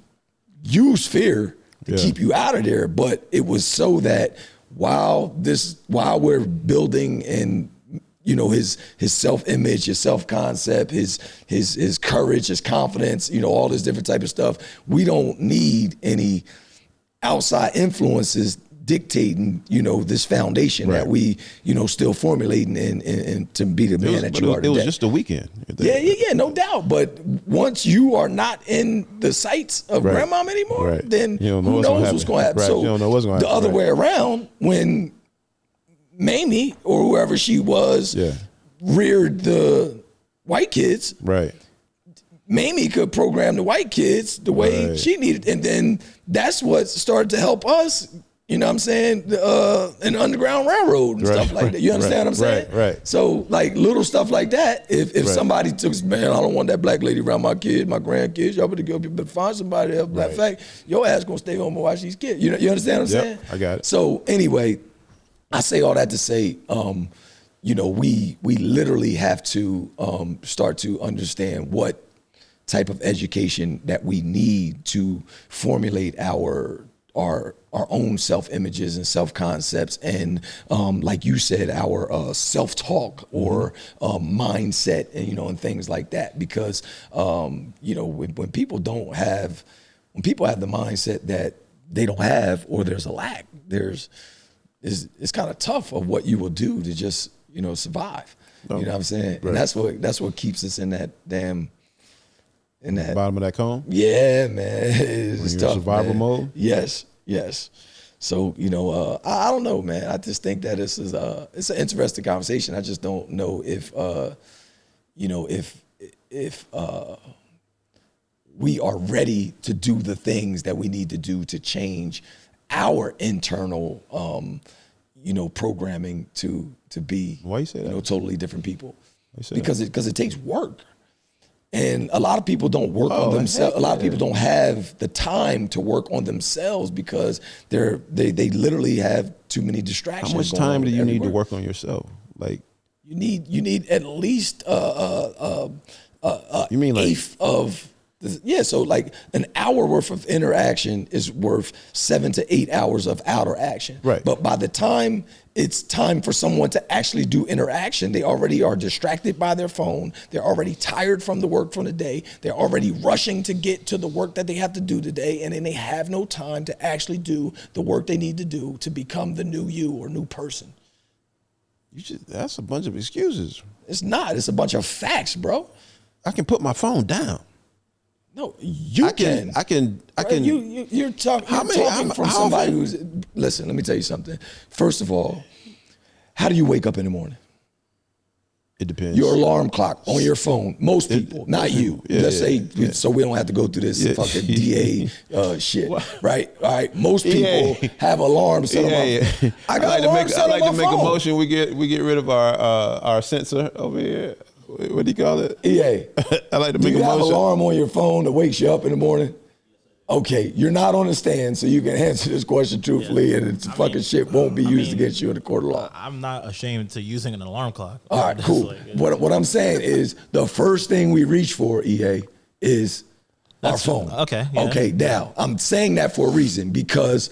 used fear to keep you out of there, but it was so that while we're building and, you know, his self-image, his self-concept, his courage, his confidence, you know, all this different type of stuff, we don't need any outside influences dictating, you know, this foundation that we, you know, still formulating and to be the man that you are today. It was just a weekend. Yeah, no doubt. But once you are not in the sights of grandma anymore, then who knows what's going to happen. So you don't know what's going to happen. The other way around, when Mamie or whoever she was reared the white kids, Mamie could program the white kids the way she needed. And then that's what started to help us, you know what I'm saying, an Underground Railroad and stuff like that. You understand what I'm saying? Right. So like little stuff like that, if somebody took, man, I don't want that black lady around my kids, my grandkids, y'all better go find somebody else. Black fact, your ass gonna stay home and watch these kids. You understand what I'm saying? I got it. So anyway, I say all that to say, you know, we literally have to start to understand what type of education that we need to formulate our own self-images and self-concepts and like you said, our self-talk or mindset and, you know, and things like that. Because, you know, when people have the mindset that they don't have or there's a lack, it's kind of tough of what you will do to just, you know, survive. You know what I'm saying? And that's what keeps us in that damn in that bottom of that cone. Yeah, man, it's tough. Survival mode. Yes. So I don't know, man. I just think that it's an interesting conversation. I just don't know if if we are ready to do the things that we need to do to change our internal, programming to be, why you say that? Totally different people. Because it takes work. And a lot of people don't work on themselves. A lot of people don't have the time to work on themselves because they literally have too many distractions. How much time do you need to work on yourself? Like you need at least you mean like eighth of so like an hour worth of interaction is worth 7 to 8 hours of outer action. Right. But by the time it's time for someone to actually do interaction, they already are distracted by their phone. They're already tired from the work from the day. They're already rushing to get to the work that they have to do today. And then they have no time to actually do the work they need to do to become the new you or new person. That's a bunch of excuses. It's not. It's a bunch of facts, bro. I can put my phone down. No, you can. I can. You're talking from somebody who's. Listen, let me tell you something. First of all, how do you wake up in the morning? It depends. Your alarm clock on your phone. Most people, not you. Let's say, so we don't have to go through this fucking DA shit, right? All right. Most people have alarms set on my phone. I like to make a motion. We get rid of our sensor over here. What do you call it? EA. I like to make a motion. Do you have an alarm on your phone that wakes you up in the morning? Okay, you're not on the stand, so you can answer this question truthfully, and it's fucking shit won't be used against you in the court of law. I'm not ashamed to using an alarm clock. All right, cool. What I'm saying is the first thing we reach for, EA, is our phone. Okay. Yeah. Okay, now, I'm saying that for a reason, because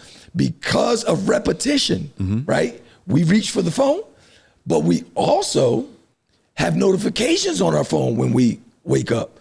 of repetition, right? We reach for the phone, but we also have notifications on our phone when we wake up.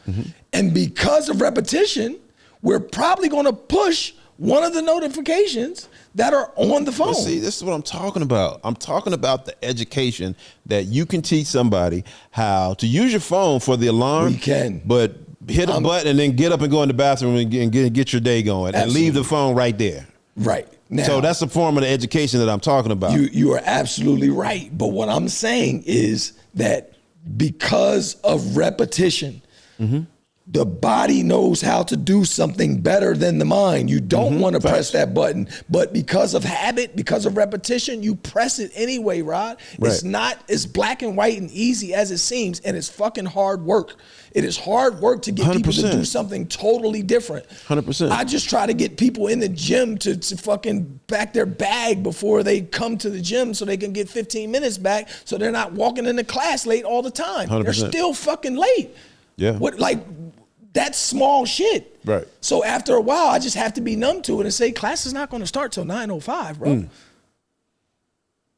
And because of repetition, we're probably going to push one of the notifications that are on the phone. But see, this is what I'm talking about. I'm talking about the education that you can teach somebody how to use your phone for the alarm. We can. But hit a button and then get up and go in the bathroom and get your day going. Absolutely. And leave the phone right there. Right. Now, so that's the form of the education that I'm talking about. You are absolutely right. But what I'm saying is that because of repetition, the body knows how to do something better than the mind. You don't want to press that button, but because of habit, because of repetition, you press it anyway, Rod. Right. It's not as black and white and easy as it seems, and it's fucking hard work. It is hard work to get 100%. People to do something totally different. 100%. I just try to get people in the gym to fucking back their bag before they come to the gym so they can get 15 minutes back so they're not walking into class late all the time. 100%. They're still fucking late. Yeah. That's small shit. Right. So after a while, I just have to be numb to it and say, class is not going to start till 9:05, bro.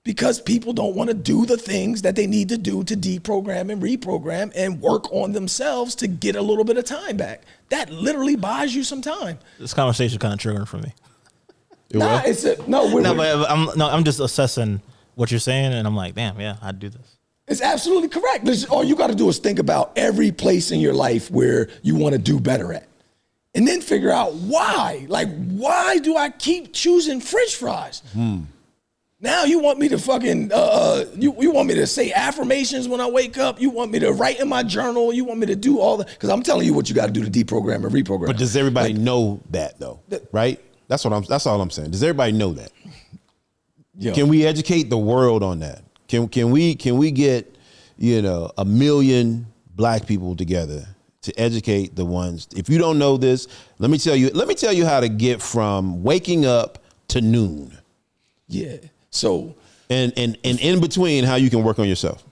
Because people don't want to do the things that they need to do to deprogram and reprogram and work on themselves to get a little bit of time back. That literally buys you some time. This conversation is kind of triggering for me. I'm just assessing what you're saying, and I'm like, damn, yeah, I'd do this. It's absolutely correct. All you got to do is think about every place in your life where you want to do better at. And then figure out why. Like, why do I keep choosing French fries? Now you want me to fucking, you want me to say affirmations when I wake up. You want me to write in my journal. You want me to do all that. Because I'm telling you what you got to do to deprogram and reprogram. But does everybody know that though? Right? That's all I'm saying. Does everybody know that? Yeah. Can we educate the world on that? Can we get, 1 million black people together to educate the ones? If you don't know this, let me tell you how to get from waking up to noon. Yeah. So and in between, how you can work on yourself.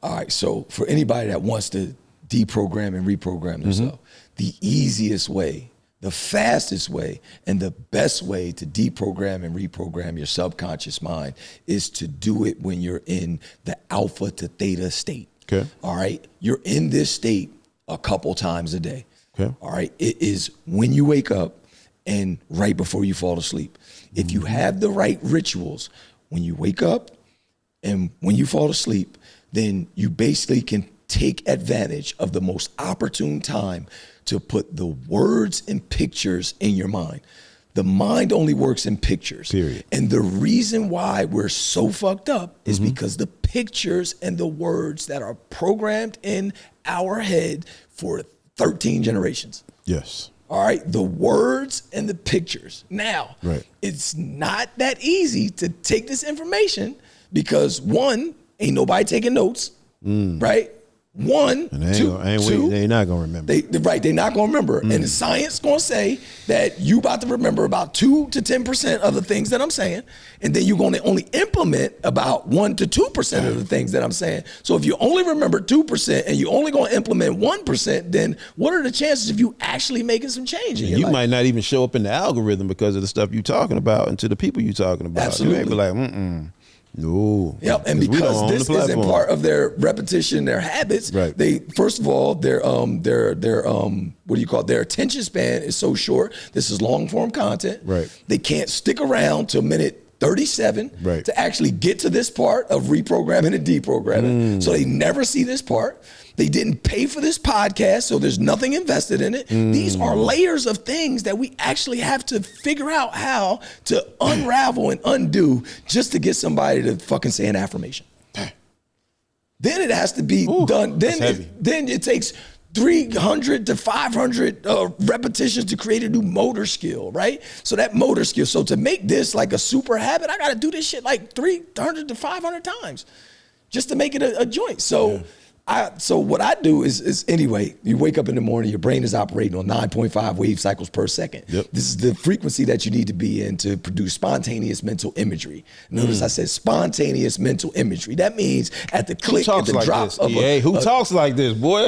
All right. So for anybody that wants to deprogram and reprogram themselves, the easiest way, the fastest way, and the best way to deprogram and reprogram your subconscious mind is to do it when you're in the alpha to theta state. Okay. All right. You're in this state a couple times a day. Okay. All right. It is when you wake up and right before you fall asleep. If you have the right rituals, when you wake up and when you fall asleep, then you basically can take advantage of the most opportune time to put the words and pictures in your mind. The mind only works in pictures. Period. And the reason why we're so fucked up is because the pictures and the words that are programmed in our head for 13 generations. Yes. All right, the words and the pictures. Now, right. It's not that easy to take this information because one, ain't nobody taking notes, right? One, two, they're not gonna remember. They're not gonna remember. And the science gonna say that you about to remember about 2 to 10% of the things that I'm saying, and then you're gonna only implement about 1 to 2% of the things that I'm saying. So if you only remember 2% and you only gonna implement 1%, then what are the chances of you actually making some change in your life? You might not even show up in the algorithm because of the stuff you're talking about and to the people you're talking about. Absolutely. They may be like, no. Yep, and because this isn't part of their repetition, their habits. Right. They first of all, their what do you call it? Their attention span is so short. This is long form content. Right. They can't stick around till minute 37 to actually get to this part of reprogramming and deprogramming. So they never see this part. They didn't pay for this podcast, so there's nothing invested in it. These are layers of things that we actually have to figure out how to unravel and undo just to get somebody to fucking say an affirmation. Then it has to be done. Then it takes 300 to 500 repetitions to create a new motor skill, right? So that motor skill. So to make this like a super habit, I got to do this shit like 300 to 500 times just to make it a joint. So. So what I do is anyway, you wake up in the morning, your brain is operating on 9.5 wave cycles per second. Yep. This is the frequency that you need to be in to produce spontaneous mental imagery. Notice I said spontaneous mental imagery. That means at the click, at the like drop this? of Who talks like this, boy?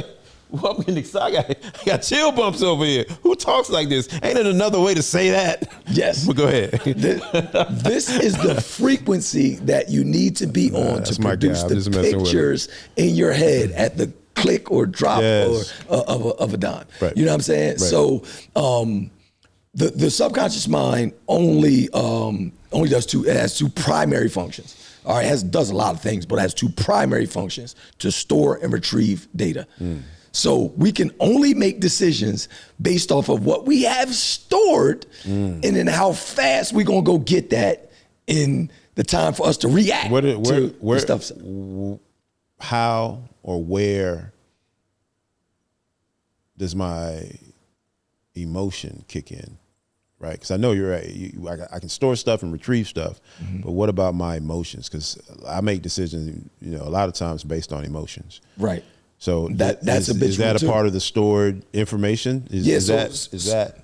Well, I'm getting excited. I got chill bumps over here. Who talks like this? Ain't it another way to say that? Yes. But go ahead. This is the frequency that you need to be on to produce the pictures in your head at the click or drop of a dime. Right. You know what I'm saying? Right. So the subconscious mind only does it has two primary functions. All right, it does a lot of things, but it has two primary functions: to store and retrieve data. So we can only make decisions based off of what we have stored and then how fast we're going to go get that in the time for us to react to stuff. How or where does my emotion kick in? Right, because I know you're right. I can store stuff and retrieve stuff, but what about my emotions? Because I make decisions, a lot of times based on emotions. Right. So that's is that a part of the stored information? Is that?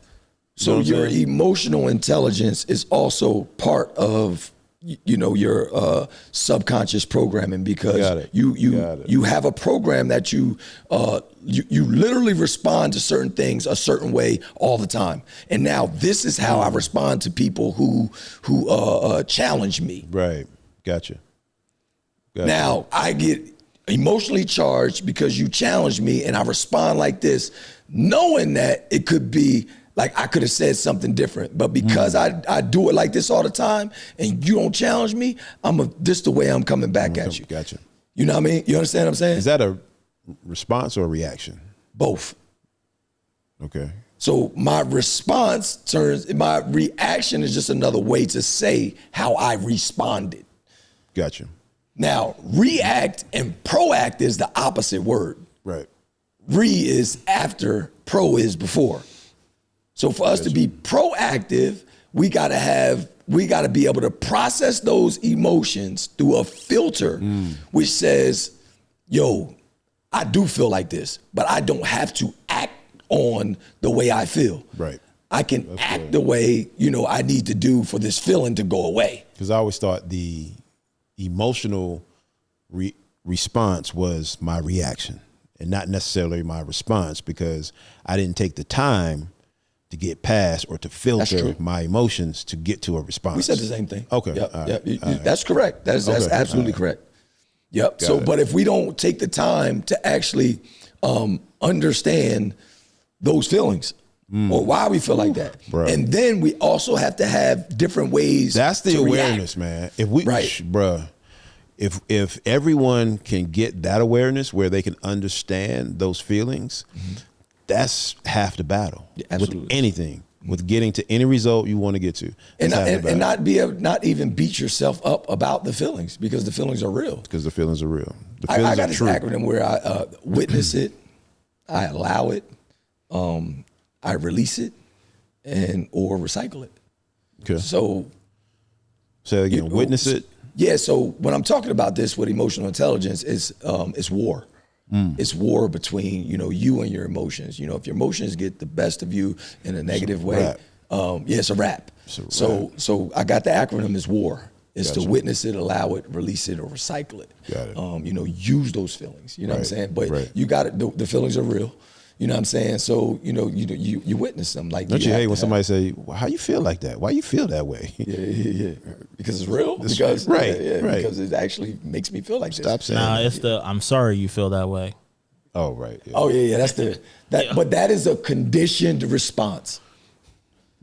So your emotional intelligence is also part of your subconscious programming, because you have a program that you literally respond to certain things a certain way all the time. And now this is how I respond to people who challenge me. Right. Gotcha. Now I get emotionally charged because you challenge me, and I respond like this, knowing that it could be like I could have said something different, but because I do it like this all the time and you don't challenge me, this the way I'm coming back at you. Gotcha. You know what I mean? You understand what I'm saying? Is that a response or a reaction? Both. Okay. So my reaction is just another way to say how I responded. Gotcha. Now, react and proact is the opposite word. Right. Re is after, pro is before. So for us to be proactive, we gotta be able to process those emotions through a filter, which says, yo, I do feel like this, but I don't have to act on the way I feel. Right. I can act the way, I need to do for this feeling to go away. Because I always thought the emotional response was my reaction and not necessarily my response, because I didn't take the time to get past or to filter my emotions to get to a response. We said the same thing. Okay. Yep. That's correct. That's absolutely correct. Yep. But if we don't take the time to actually understand those feelings or why we feel like that, and then we also have to have different ways. That's the to awareness, react. man. If we, bruh, if everyone can get that awareness where they can understand those feelings, that's half the battle. Yeah, with anything, with getting to any result you want to get to, and not even beat yourself up about the feelings, because the feelings are real. Because the feelings are real. The feelings I got are this true. acronym where I witness it, I allow it, I release it, or recycle it. Okay. So say that again. Witness it. Yeah. So when I'm talking about this with emotional intelligence, it's war. It's war between, you and your emotions. If your emotions get the best of you in a negative way, it's a wrap. So I got the acronym is WAR. It's to witness it, allow it, release it, or recycle it. Got it. Use those feelings. You know what I'm saying? But you got it. The feelings are real. You know what I'm saying? So, you witness them. Like, don't you hate when somebody say, well, how you feel like that? Why you feel that way? Yeah. Because it's real? Because it actually makes me feel like this. Stop saying that. It's I'm sorry you feel that way. Oh, right. Yeah. Oh, yeah. But that is a conditioned response.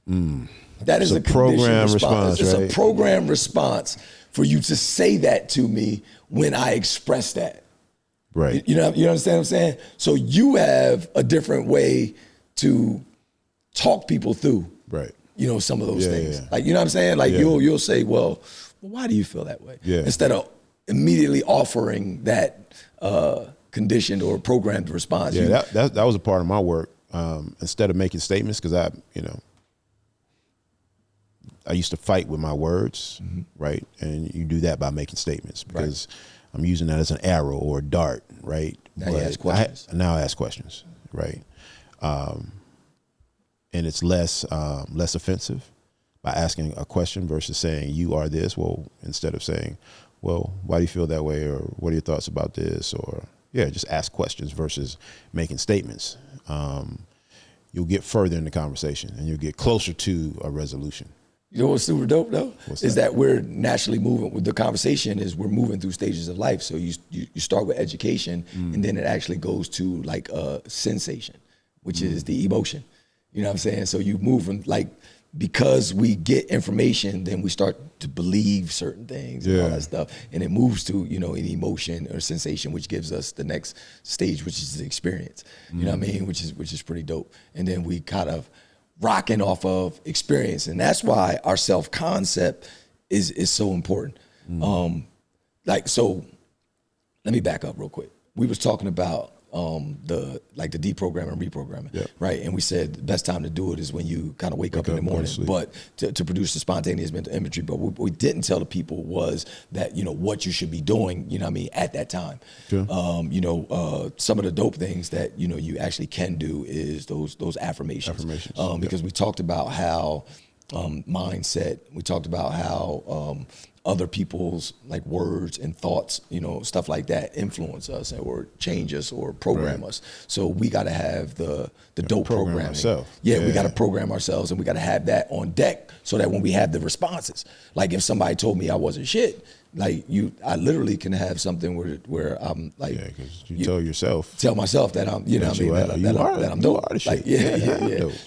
That is a programmed response. It's right? a programmed response for you to say that to me when I express that. Right. You understand what I'm saying? So you have a different way to talk people through. Right. Some of those things. Yeah. Like, you know what I'm saying? Like you'll say, well, why do you feel that way? Yeah. Instead of immediately offering that conditioned or programmed response. Yeah, that was a part of my work. Instead of making statements, because I used to fight with my words, right? And you do that by making statements, because I'm using that as an arrow or a dart, right? Now you ask questions. Now I ask questions, right? And it's less offensive by asking a question versus saying you are this. Well, instead of saying, well, why do you feel that way, or what are your thoughts about this, or just ask questions versus making statements. You'll get further in the conversation and you'll get closer to a resolution. You know what's super dope though? Is that we're naturally moving with the conversation is we're moving through stages of life. So you start with education and then it actually goes to like a sensation, which is the emotion. You know what I'm saying? So you move from because we get information, then we start to believe certain things and all that stuff. And it moves to, an emotion or sensation, which gives us the next stage, which is the experience. You know what I mean? Which is pretty dope. And then we kind of rocking off of experience. And that's why our self-concept is so important. So let me back up real quick. We was talking about the deprogramming and reprogramming, right? And we said the best time to do it is when you kind of wake up in the morning, but to produce the spontaneous mental imagery. But what we didn't tell the people was that, what you should be doing, at that time. Sure. Some of the dope things that, you actually can do is those affirmations. Because we talked about how mindset, we talked about how other people's words and thoughts, stuff like that influence us or change us or program us. So we got to have the dope programming. We got to program ourselves, and we got to have that on deck so that when we have the responses, like if somebody told me I wasn't shit, I literally can have something where I'm because you tell myself that I'm, that I'm dope.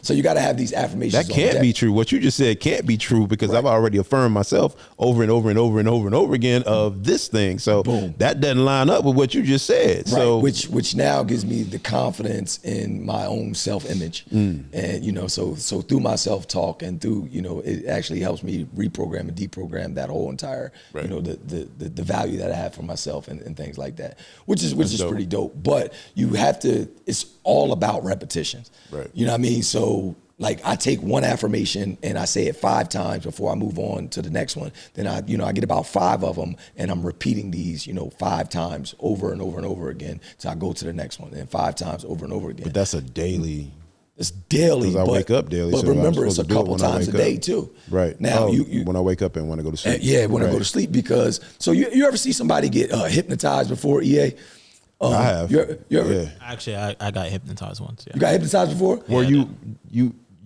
So you got to have these affirmations. That can't be true. What you just said can't be true, because I've already affirmed myself over and over and over and over and over again of this thing. So that doesn't line up with what you just said. So which now gives me the confidence in my own self-image, and so through my self-talk and through it actually helps me reprogram and deprogram that whole entire the value that I have for myself and things like that, which is pretty dope. But you have to, it's all about repetitions. Right. You know what I mean? So I take one affirmation and I say it 5 times before I move on to the next one. Then I get about 5 of them and I'm repeating these, 5 times over and over and over again till I go to the next one, and 5 times over and over again. But that's a daily. It's daily. Because I wake up daily. But remember, it's a couple times a day too. Right. Now, when I wake up and when I go to sleep. When I go to sleep, because, so you ever see somebody get hypnotized before, EA? I have. You ever, Actually, I got hypnotized once. Yeah. You got hypnotized before? Where you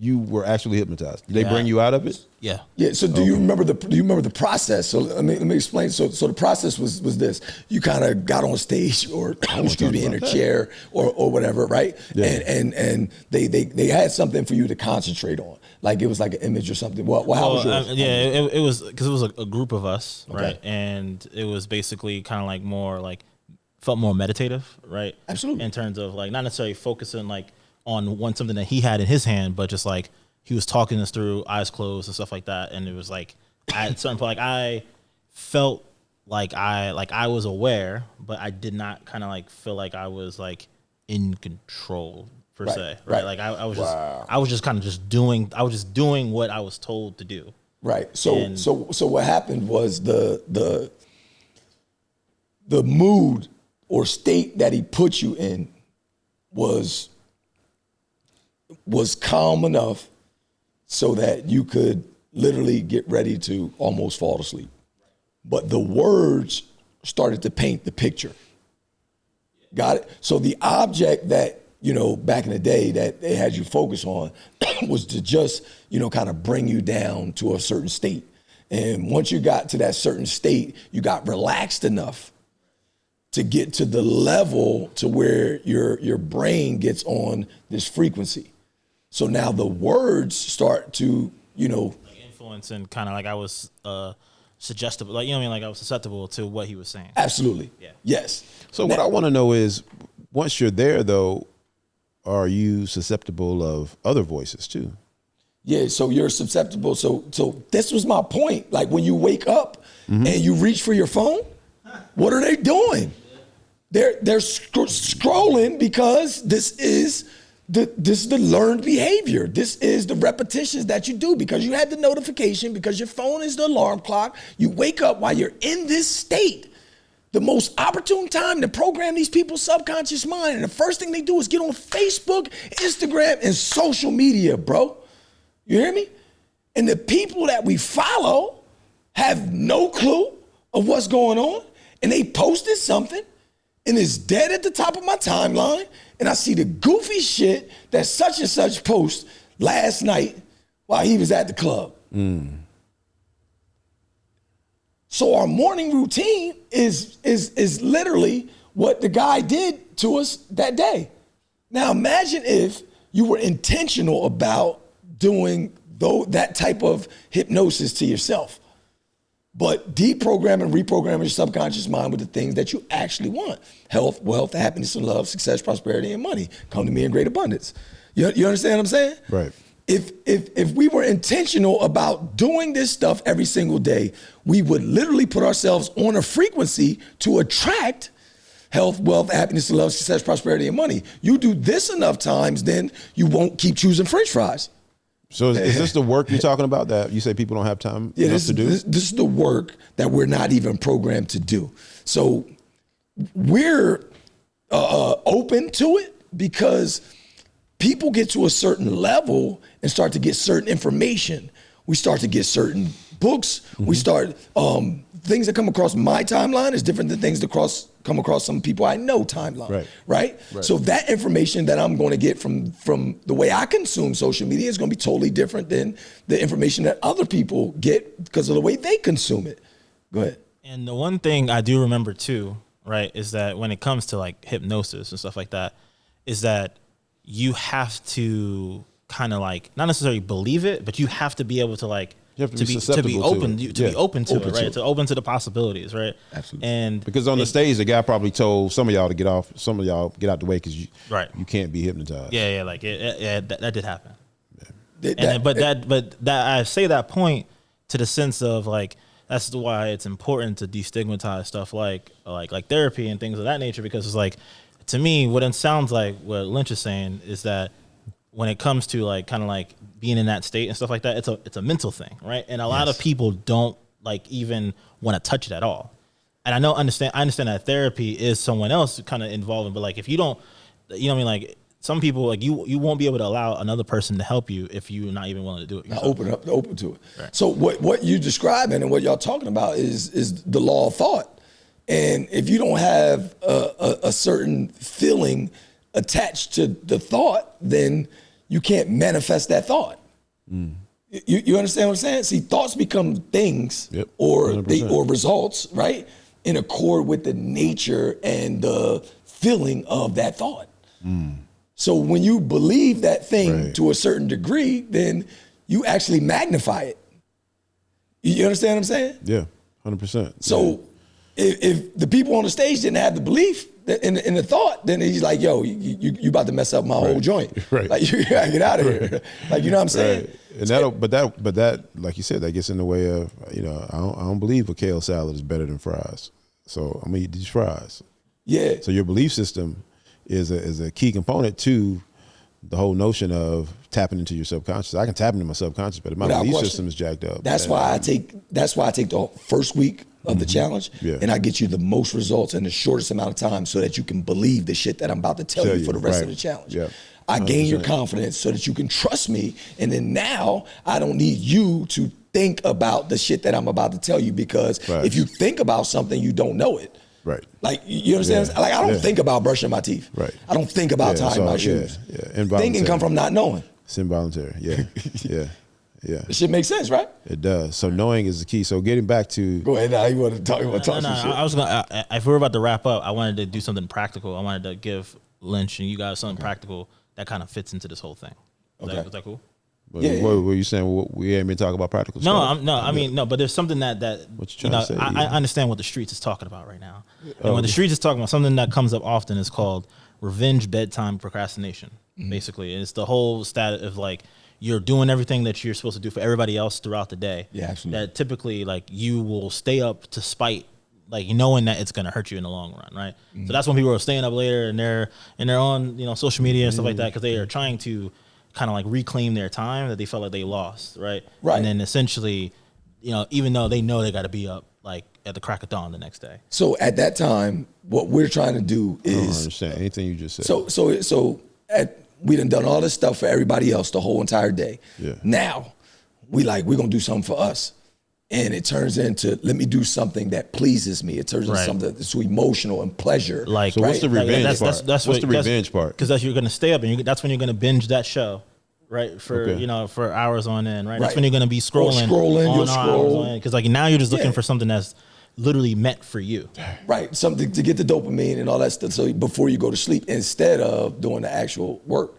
you were actually hypnotized. Did they bring you out of it? Yeah. Yeah. So do you remember the process? So let me explain. So the process was this. You kind of got on stage or excuse me, in a chair or whatever, right? Yeah. And they had something for you to concentrate on. Like it was like an image or something. Well, how was yours? It was because it was a group of us, Okay. right? And it was basically kind of like more like felt more meditative, right? Absolutely. In terms of like not necessarily focusing like on something that he had in his hand, but just like he was talking us through, eyes closed and stuff like that. And it was like at a certain point, like I felt like I was aware, but I did not kind of like feel like I was like in control per se, right? Like I was just kind of just doing what I was told to do. Right. So what happened was the mood or state that he put you in was calm enough so that you could literally get ready to almost fall asleep. But the words started to paint the picture. Got it? So the object that, back in the day that they had you focus on was to just, kind of bring you down to a certain state. And once you got to that certain state, you got relaxed enough to get to the level to where your brain gets on this frequency. So now the words start to, like influence and kind of like I was suggestible, like, like I was susceptible to what he was saying. Absolutely. Yeah. Yes. So what I want to know is, once you're there though, are you susceptible of other voices too? Yeah, so you're susceptible. So this was my point. Like when you wake up and you reach for your phone, what are they doing? They're scrolling because this is the learned behavior. This is the repetitions that you do because you had the notification, because your phone is the alarm clock. You wake up while you're in this state. The most opportune time to program these people's subconscious mind. And the first thing they do is get on Facebook, Instagram, and social media, bro. You hear me? And the people that we follow have no clue of what's going on. And they posted something and it's dead at the top of my timeline. And I see the goofy shit that such and such post last night while he was at the club. So our morning routine is literally what the guy did to us that day. Now imagine if you were intentional about doing that type of hypnosis to yourself, but deprogramming, reprogramming your subconscious mind with the things that you actually want: health, wealth, happiness, and love, success, prosperity, and money. Come to me in great abundance. You understand what I'm saying? Right. If we were intentional about doing this stuff every single day, we would literally put ourselves on a frequency to attract health, wealth, happiness, love, success, prosperity, and money. You do this enough times, then you won't keep choosing French fries. So is this the work you're talking about that you say people don't have time enough to do? This is the work that we're not even programmed to do. So we're open to it because people get to a certain level and start to get certain information. We start to get certain books. We start, things that come across my timeline is different than things that come across some people I know timeline, right? So that information that I'm going to get from the way I consume social media is going to be totally different than the information that other people get because of the way they consume it. Go ahead. And the one thing I do remember too, right, is that when it comes to like hypnosis and stuff like that, is that you have to kind of like not necessarily believe it, but you have to be able to like be open to it, right? To open to the possibilities, right? Absolutely. And because on the stage, the guy probably told some of y'all to get off, some of y'all get out the way because you can't be hypnotized. Yeah, like that did happen. But I say that point to the sense of like that's why it's important to destigmatize stuff like therapy and things of that nature, because it's like, to me, what it sounds like what Lynch is saying is that when it comes to like kind of like being in that state and stuff like that, it's a mental thing, right? And a lot of people don't like even want to touch it at all. And I understand that therapy is someone else kind of involved, but like if you don't, you know what I mean? Like some people, like you won't be able to allow another person to help you if you're not even willing to do it yourself. Open to it. Right. So what you describing and what y'all talking about is the law of thought. And if you don't have a certain feeling attached to the thought, then you can't manifest that thought. You understand what I'm saying? See, thoughts become things or results, right? In accord with the nature and the feeling of that thought. So when you believe that thing to a certain degree, then you actually magnify it. You understand what I'm saying? Yeah, 100%. So if the people on the stage didn't have the belief in the thought, then he's like, yo, you about to mess up my whole joint. Right. Like, you gotta get out of here. Like, you know what I'm saying? Right. And but that, like you said, that gets in the way of, I don't believe a kale salad is better than fries. So I'm gonna eat these fries. Yeah. So your belief system is a key component to the whole notion of tapping into your subconscious. I can tap into my subconscious, but my belief system is jacked up. That's why I take the first week of the challenge, and I get you the most results in the shortest amount of time, so that you can believe the shit that I'm about to tell you for the rest of the challenge. Yep. I gain your confidence so that you can trust me, and then now I don't need you to think about the shit that I'm about to tell you, because if you think about something, you don't know it. Right. Like, you understand? Like, I don't think about brushing my teeth. Right. I don't think about tying my shoes. Thinking come from not knowing. It's involuntary. Yeah. Yeah. This shit makes sense, right? It does. So knowing is the key. So getting back to. Go ahead now. You want to talk some shit? I was gonna. If we were about to wrap up, I wanted to do something practical. I wanted to give Lynch and you guys something practical that kind of fits into this whole thing. Is that cool? What were you saying? We ain't been talking about practical stuff? No. But there's something that what you trying to say? I understand what the streets is talking about right now. And when the streets is talking about something that comes up often is called revenge bedtime procrastination. Basically, and it's the whole status of like you're doing everything that you're supposed to do for everybody else throughout the day. Yeah, absolutely. That typically like you will stay up to spite, like knowing that it's gonna hurt you in the long run, right? So that's when people are staying up later and they're on social media and stuff like that, because they are trying to kind of like reclaim their time that they felt like they lost, right? Right. And then essentially, even though they know they got to be up like at the crack of dawn the next day. So at that time, what we're trying to do is. I don't understand anything you just said. So we done all this stuff for everybody else the whole entire day. Yeah. Now we're gonna do something for us. And it turns into, let me do something that pleases me. It turns into something that's so emotional and pleasure. Like, so what's the revenge part? What's the revenge part? Because you're going to stay up and that's when you're going to binge that show, right? For hours on end, right? That's when you're going to be scrolling. Because like now you're just looking for something that's literally meant for you. Right, something to get the dopamine and all that stuff. So before you go to sleep, instead of doing the actual work.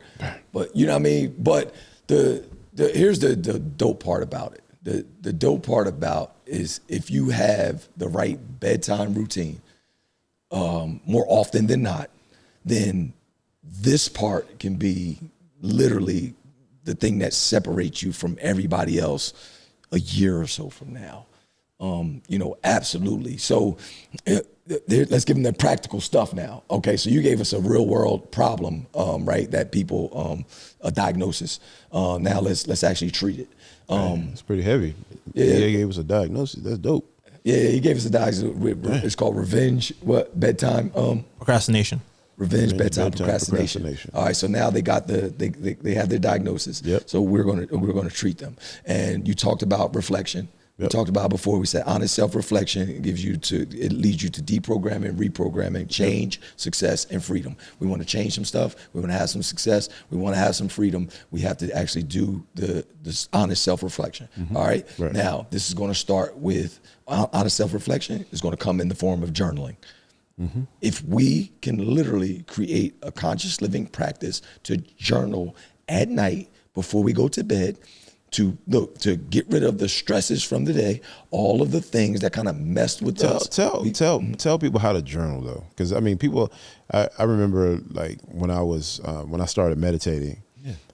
But you know what I mean? But here's the dope part about it. The dope part about is if you have the right bedtime routine, more often than not, then this part can be literally the thing that separates you from everybody else a year or so from now. Absolutely. So let's give them the practical stuff now. Okay, so you gave us a real world problem, right? That people, a diagnosis. Now let's actually treat it. It's pretty heavy. Yeah, he gave us a diagnosis. That's dope. Yeah, he gave us a diagnosis. It's called revenge. Bedtime. Procrastination. Revenge bedtime procrastination. All right, so now they got they have their diagnosis. Yep. So we're gonna treat them. And you talked about reflection. We talked about before, we said honest self-reflection. It leads you to deprogramming, reprogramming, change, success, and freedom. We want to change some stuff. We want to have some success. We want to have some freedom. We have to actually do this honest self-reflection. All right? Now, this is going to start with honest self-reflection. It's going to come in the form of journaling. If we can literally create a conscious living practice to journal at night before we go to bed, to get rid of the stresses from the day, all of the things that kind of messed with us. Tell people how to journal though, because I mean, people. I remember like when I started meditating,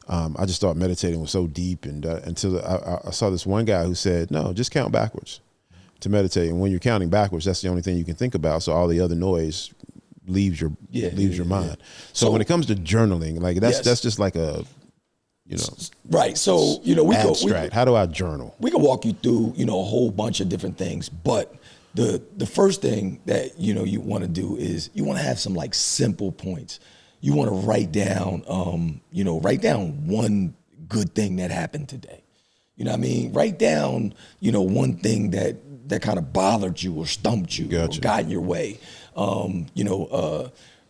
I just thought meditating was so deep, and until I saw this one guy who said, no, just count backwards to meditate, and when you're counting backwards, that's the only thing you can think about. So all the other noise leaves your mind. So when it comes to journaling, like that's just like a right. So, how do I journal? We can walk you through, a whole bunch of different things, but the first thing that, you want to do is you want to have some like simple points. You want to write down one good thing that happened today. You know what I mean? Write down, one thing that kind of bothered you or stumped you or got in your way.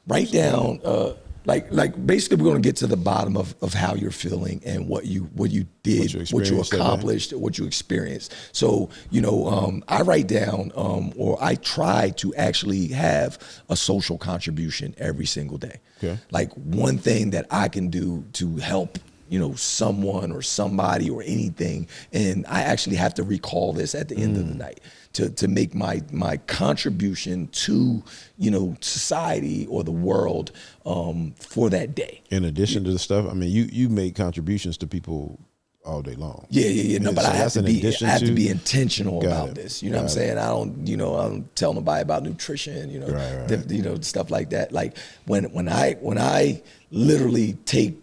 Write down, Like basically we're going to get to the bottom of how you're feeling and what you did, what you accomplished, what you experienced. So, I write down or I try to actually have a social contribution every single day. Okay. Like one thing that I can do to help someone or somebody or anything. And I actually have to recall this at the end of the night to make my contribution to, society or the world for that day. In addition to the stuff, I mean, you make contributions to people all day long. Yeah. No, but so I have to be intentional about it. this. You know what I'm saying? I don't tell nobody about nutrition, Right. Stuff like that. Like when I literally take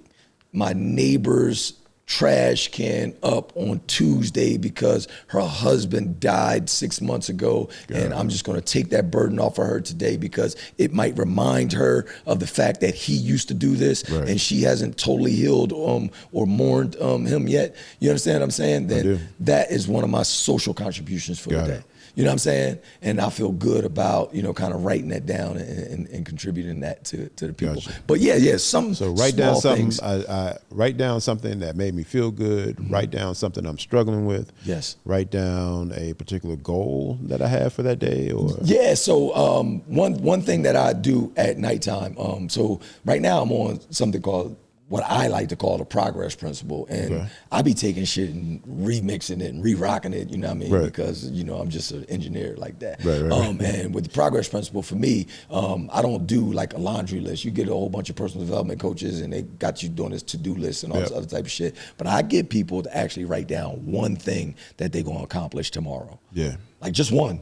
my neighbor's trash can up on Tuesday because her husband died 6 months ago, and I'm just going to take that burden off of her today because it might remind her of the fact that he used to do this, and she hasn't totally healed or mourned him yet. You understand what I'm saying? Then that is one of my social contributions for the day. You know what I'm saying? And I feel good about, kind of writing that down and contributing that to the people. Gotcha. But something. So write down something. Things. I write down something that made me feel good. Mm-hmm. Write down something I'm struggling with. Yes. Write down a particular goal that I have for that day. Or So one thing that I do at nighttime. So right now I'm on something called what I like to call the progress principle. And I be taking shit and remixing it and re-rocking it, you know what I mean? Right. Because, I'm just an engineer like that. Right. And with the progress principle, for me, I don't do like a laundry list. You get a whole bunch of personal development coaches and they got you doing this to-do list and all this other type of shit. But I get people to actually write down one thing that they're going to accomplish tomorrow. Yeah. Like just one.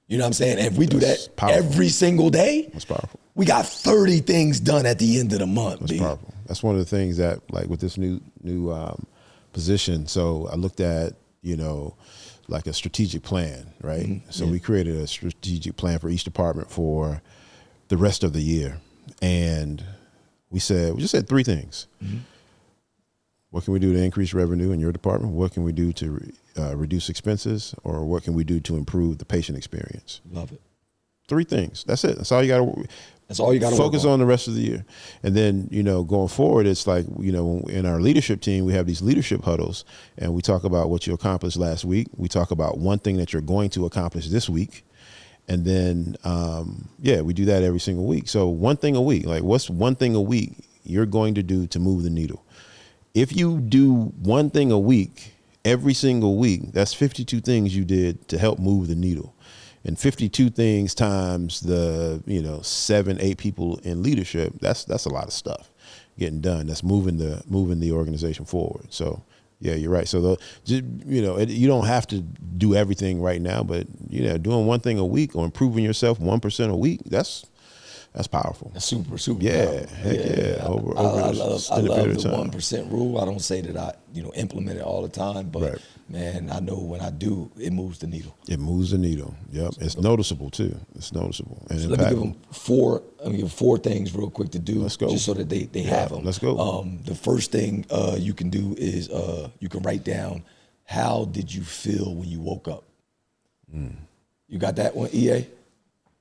You know what I'm saying? And if we do that powerful. every single day, that's powerful. We got 30 things done at the end of the month. That's powerful. That's one of the things that, like, with this new position. So I looked at, like a strategic plan, right? Mm-hmm. So we created a strategic plan for each department for the rest of the year, and we just said three things. Mm-hmm. What can we do to increase revenue in your department? What can we do to reduce expenses? Or what can we do to improve the patient experience? Love it. Three things. That's it. That's all you got to. That's all you got to focus on the rest of the year. And then, going forward, it's like, in our leadership team, we have these leadership huddles, and we talk about what you accomplished last week. We talk about one thing that you're going to accomplish this week. And then, we do that every single week. So one thing a week, like what's one thing a week you're going to do to move the needle? If you do one thing a week, every single week, that's 52 things you did to help move the needle. And 52 things times the 7-8 people in leadership, that's a lot of stuff getting done. That's moving the organization forward. So yeah, you're right. So you don't have to do everything right now, but doing one thing a week or improving yourself 1% a week, that's powerful. That's super powerful. Heck yeah. Over I love the 1% 1% rule. I don't say that I implement it all the time, but man, I know when I do, it moves the needle. It moves the needle. Yep. It's noticeable too. It's noticeable and so impactful. Let me give them four things real quick to do. Let's go. Just so that they have them. Let's go. The first thing you can do is you can write down, how did you feel when you woke up? You got that one, EA?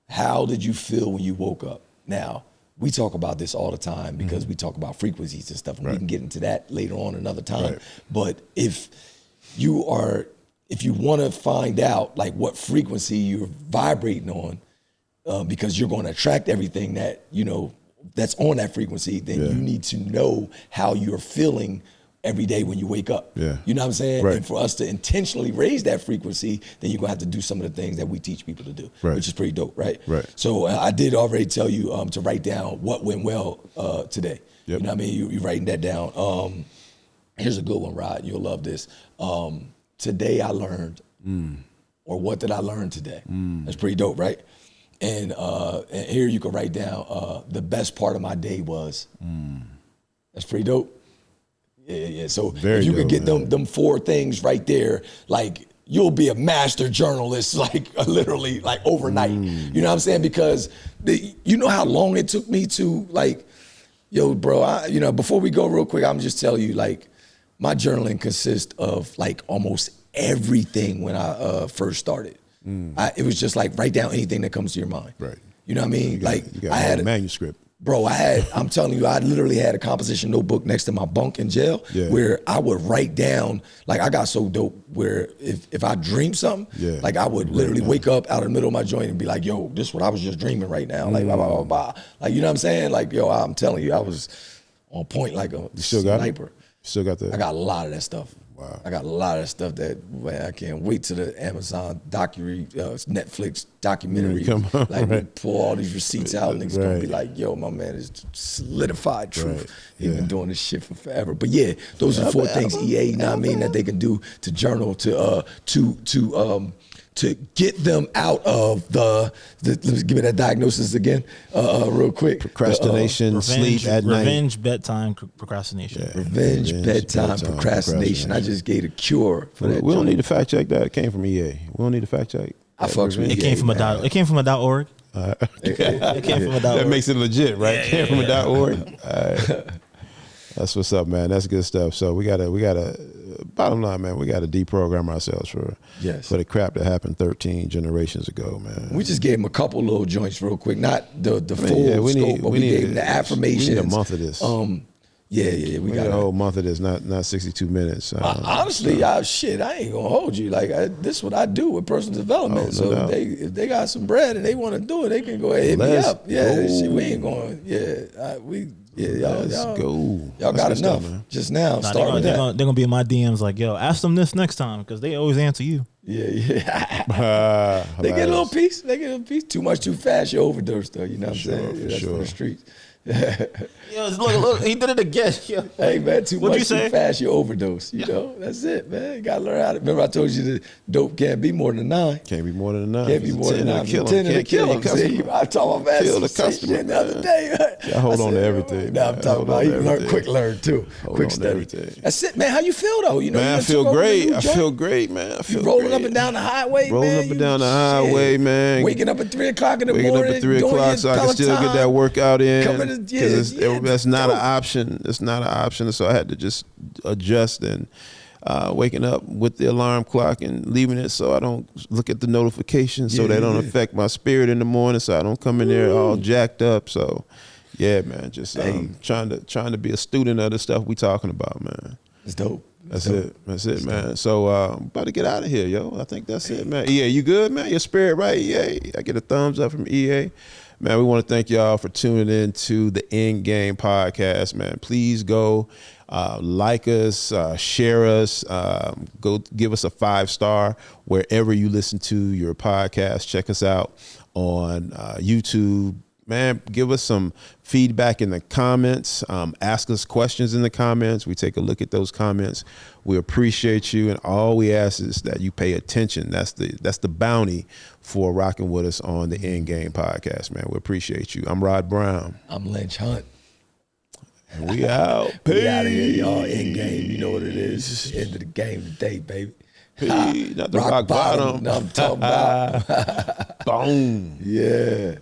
How did you feel when you woke up? Now, we talk about this all the time because we talk about frequencies and stuff, and we can get into that later on another time. Right. But if you want to find out like what frequency you're vibrating on, because you're going to attract everything that that's on that frequency, then you need to know how you're feeling every day when you wake up. Yeah. You know what I'm saying? Right. And for us to intentionally raise that frequency, then you're going to have to do some of the things that we teach people to do, which is pretty dope, right? Right. So I did already tell you to write down what went well today. Yep. You know what I mean? You're writing that down. Here's a good one, Rod. You'll love this. Today I learned, or what did I learn today? That's pretty dope, right? And here you can write down, the best part of my day was. That's pretty dope. Yeah. So if you could get them four things right there, like you'll be a master journalist, like literally like overnight. You know what I'm saying? Because you know how long it took me to like, yo, bro, before we go real quick, I'm just tell you, like, my journaling consists of like almost everything when I first started. It was just like write down anything that comes to your mind. Right. You know what I mean? You got a manuscript. Bro, I'm telling you, I literally had a composition notebook next to my bunk in jail where I would write down, like I got so dope where if I dreamed something, like I would literally wake up out of the middle of my joint and be like, yo, this is what I was just dreaming right now. Like, blah, blah, blah, blah. Like, you know what I'm saying? Like, yo, I'm telling you, I was on point like a sniper. Still got that? I got a lot of that stuff. Wow. I got a lot of stuff that, man, I can't wait to the Amazon Netflix documentary. We pull all these receipts out and it's gonna be like, yo, my man is solidified truth. He's been doing this shit for forever. But yeah, those are 4 things EA, you know what I mean, that they can do to journal, to get them out of let me give me that diagnosis again, real quick. Procrastination, sleep at night. Revenge, bedtime, procrastination. Revenge, bedtime, procrastination. I just gave a cure for that. We don't need to fact check that. It came from EA. We don't need to fact check. I fucks with EA. It came from it came from a .org. It came from a .org. That makes it legit, right? It came from a .org. All right. That's what's up, man. That's good stuff. So we gotta bottom line, man, we gotta deprogram ourselves for the crap that happened 13 generations ago, man. We just gave him a couple little joints real quick, not the full scope, but we gave him the affirmations. We need a month of this. We got a whole month of this, not 62 minutes. Honestly, I ain't gonna hold you. Like this is what I do with personal development. If they got some bread and they want to do it, they can go ahead and hit me up. We ain't going. Y'all got enough just now. Start with that. They're gonna be in my DMs like, yo, ask them this next time because they always answer you. They get a little piece. Too much, too fast. You overdose, though. You know what I'm saying? That's for the streets. Yo, look, he did it again. Yo. Hey man, too much, too fast, you overdose. You know, that's it, man. You gotta learn how to. Remember, I told you the dope can't be more than 9. Can't be more than 9. Can't be more than 9. 10 to kill him. See, I told my man kill the customer the other day. I hold on to everything. Now I'm talking about you quick learn too. Quick study. That's it, man. How you feel though? You know, man, I feel great. I feel great, man. I feel rolling up and down the highway, rolling up and down the highway, man. Waking up at 3 o'clock in the morning. Waking up at 3 o'clock so I can still get that workout in. Because that's not an option. It's not an option. So I had to just adjust and waking up with the alarm clock and leaving it so I don't look at the notifications so they don't affect my spirit in the morning so I don't come in there all jacked up. So yeah, man, just trying to be a student of the stuff we talking about, man. It's dope. That's it, man. So about to get out of here, yo. I think that's it, man. EA, you good, man? Your spirit right, EA? I get a thumbs up from EA. Man, we want to thank y'all for tuning in to the End Game Podcast, man. Please go like us, share us, go give us a 5-star wherever you listen to your podcast. Check us out on YouTube. Man, give us some feedback in the comments. Ask us questions in the comments. We take a look at those comments. We appreciate you, and all we ask is that you pay attention. That's the bounty for rocking with us on the End Game Podcast, man. We appreciate you. I'm Rod Brown. I'm Lynch Hunt. And we out. We out of here, y'all. End game. You know what it is. End of the game today, baby. Not the rock bottom. No, I'm talking about. Boom. Yeah.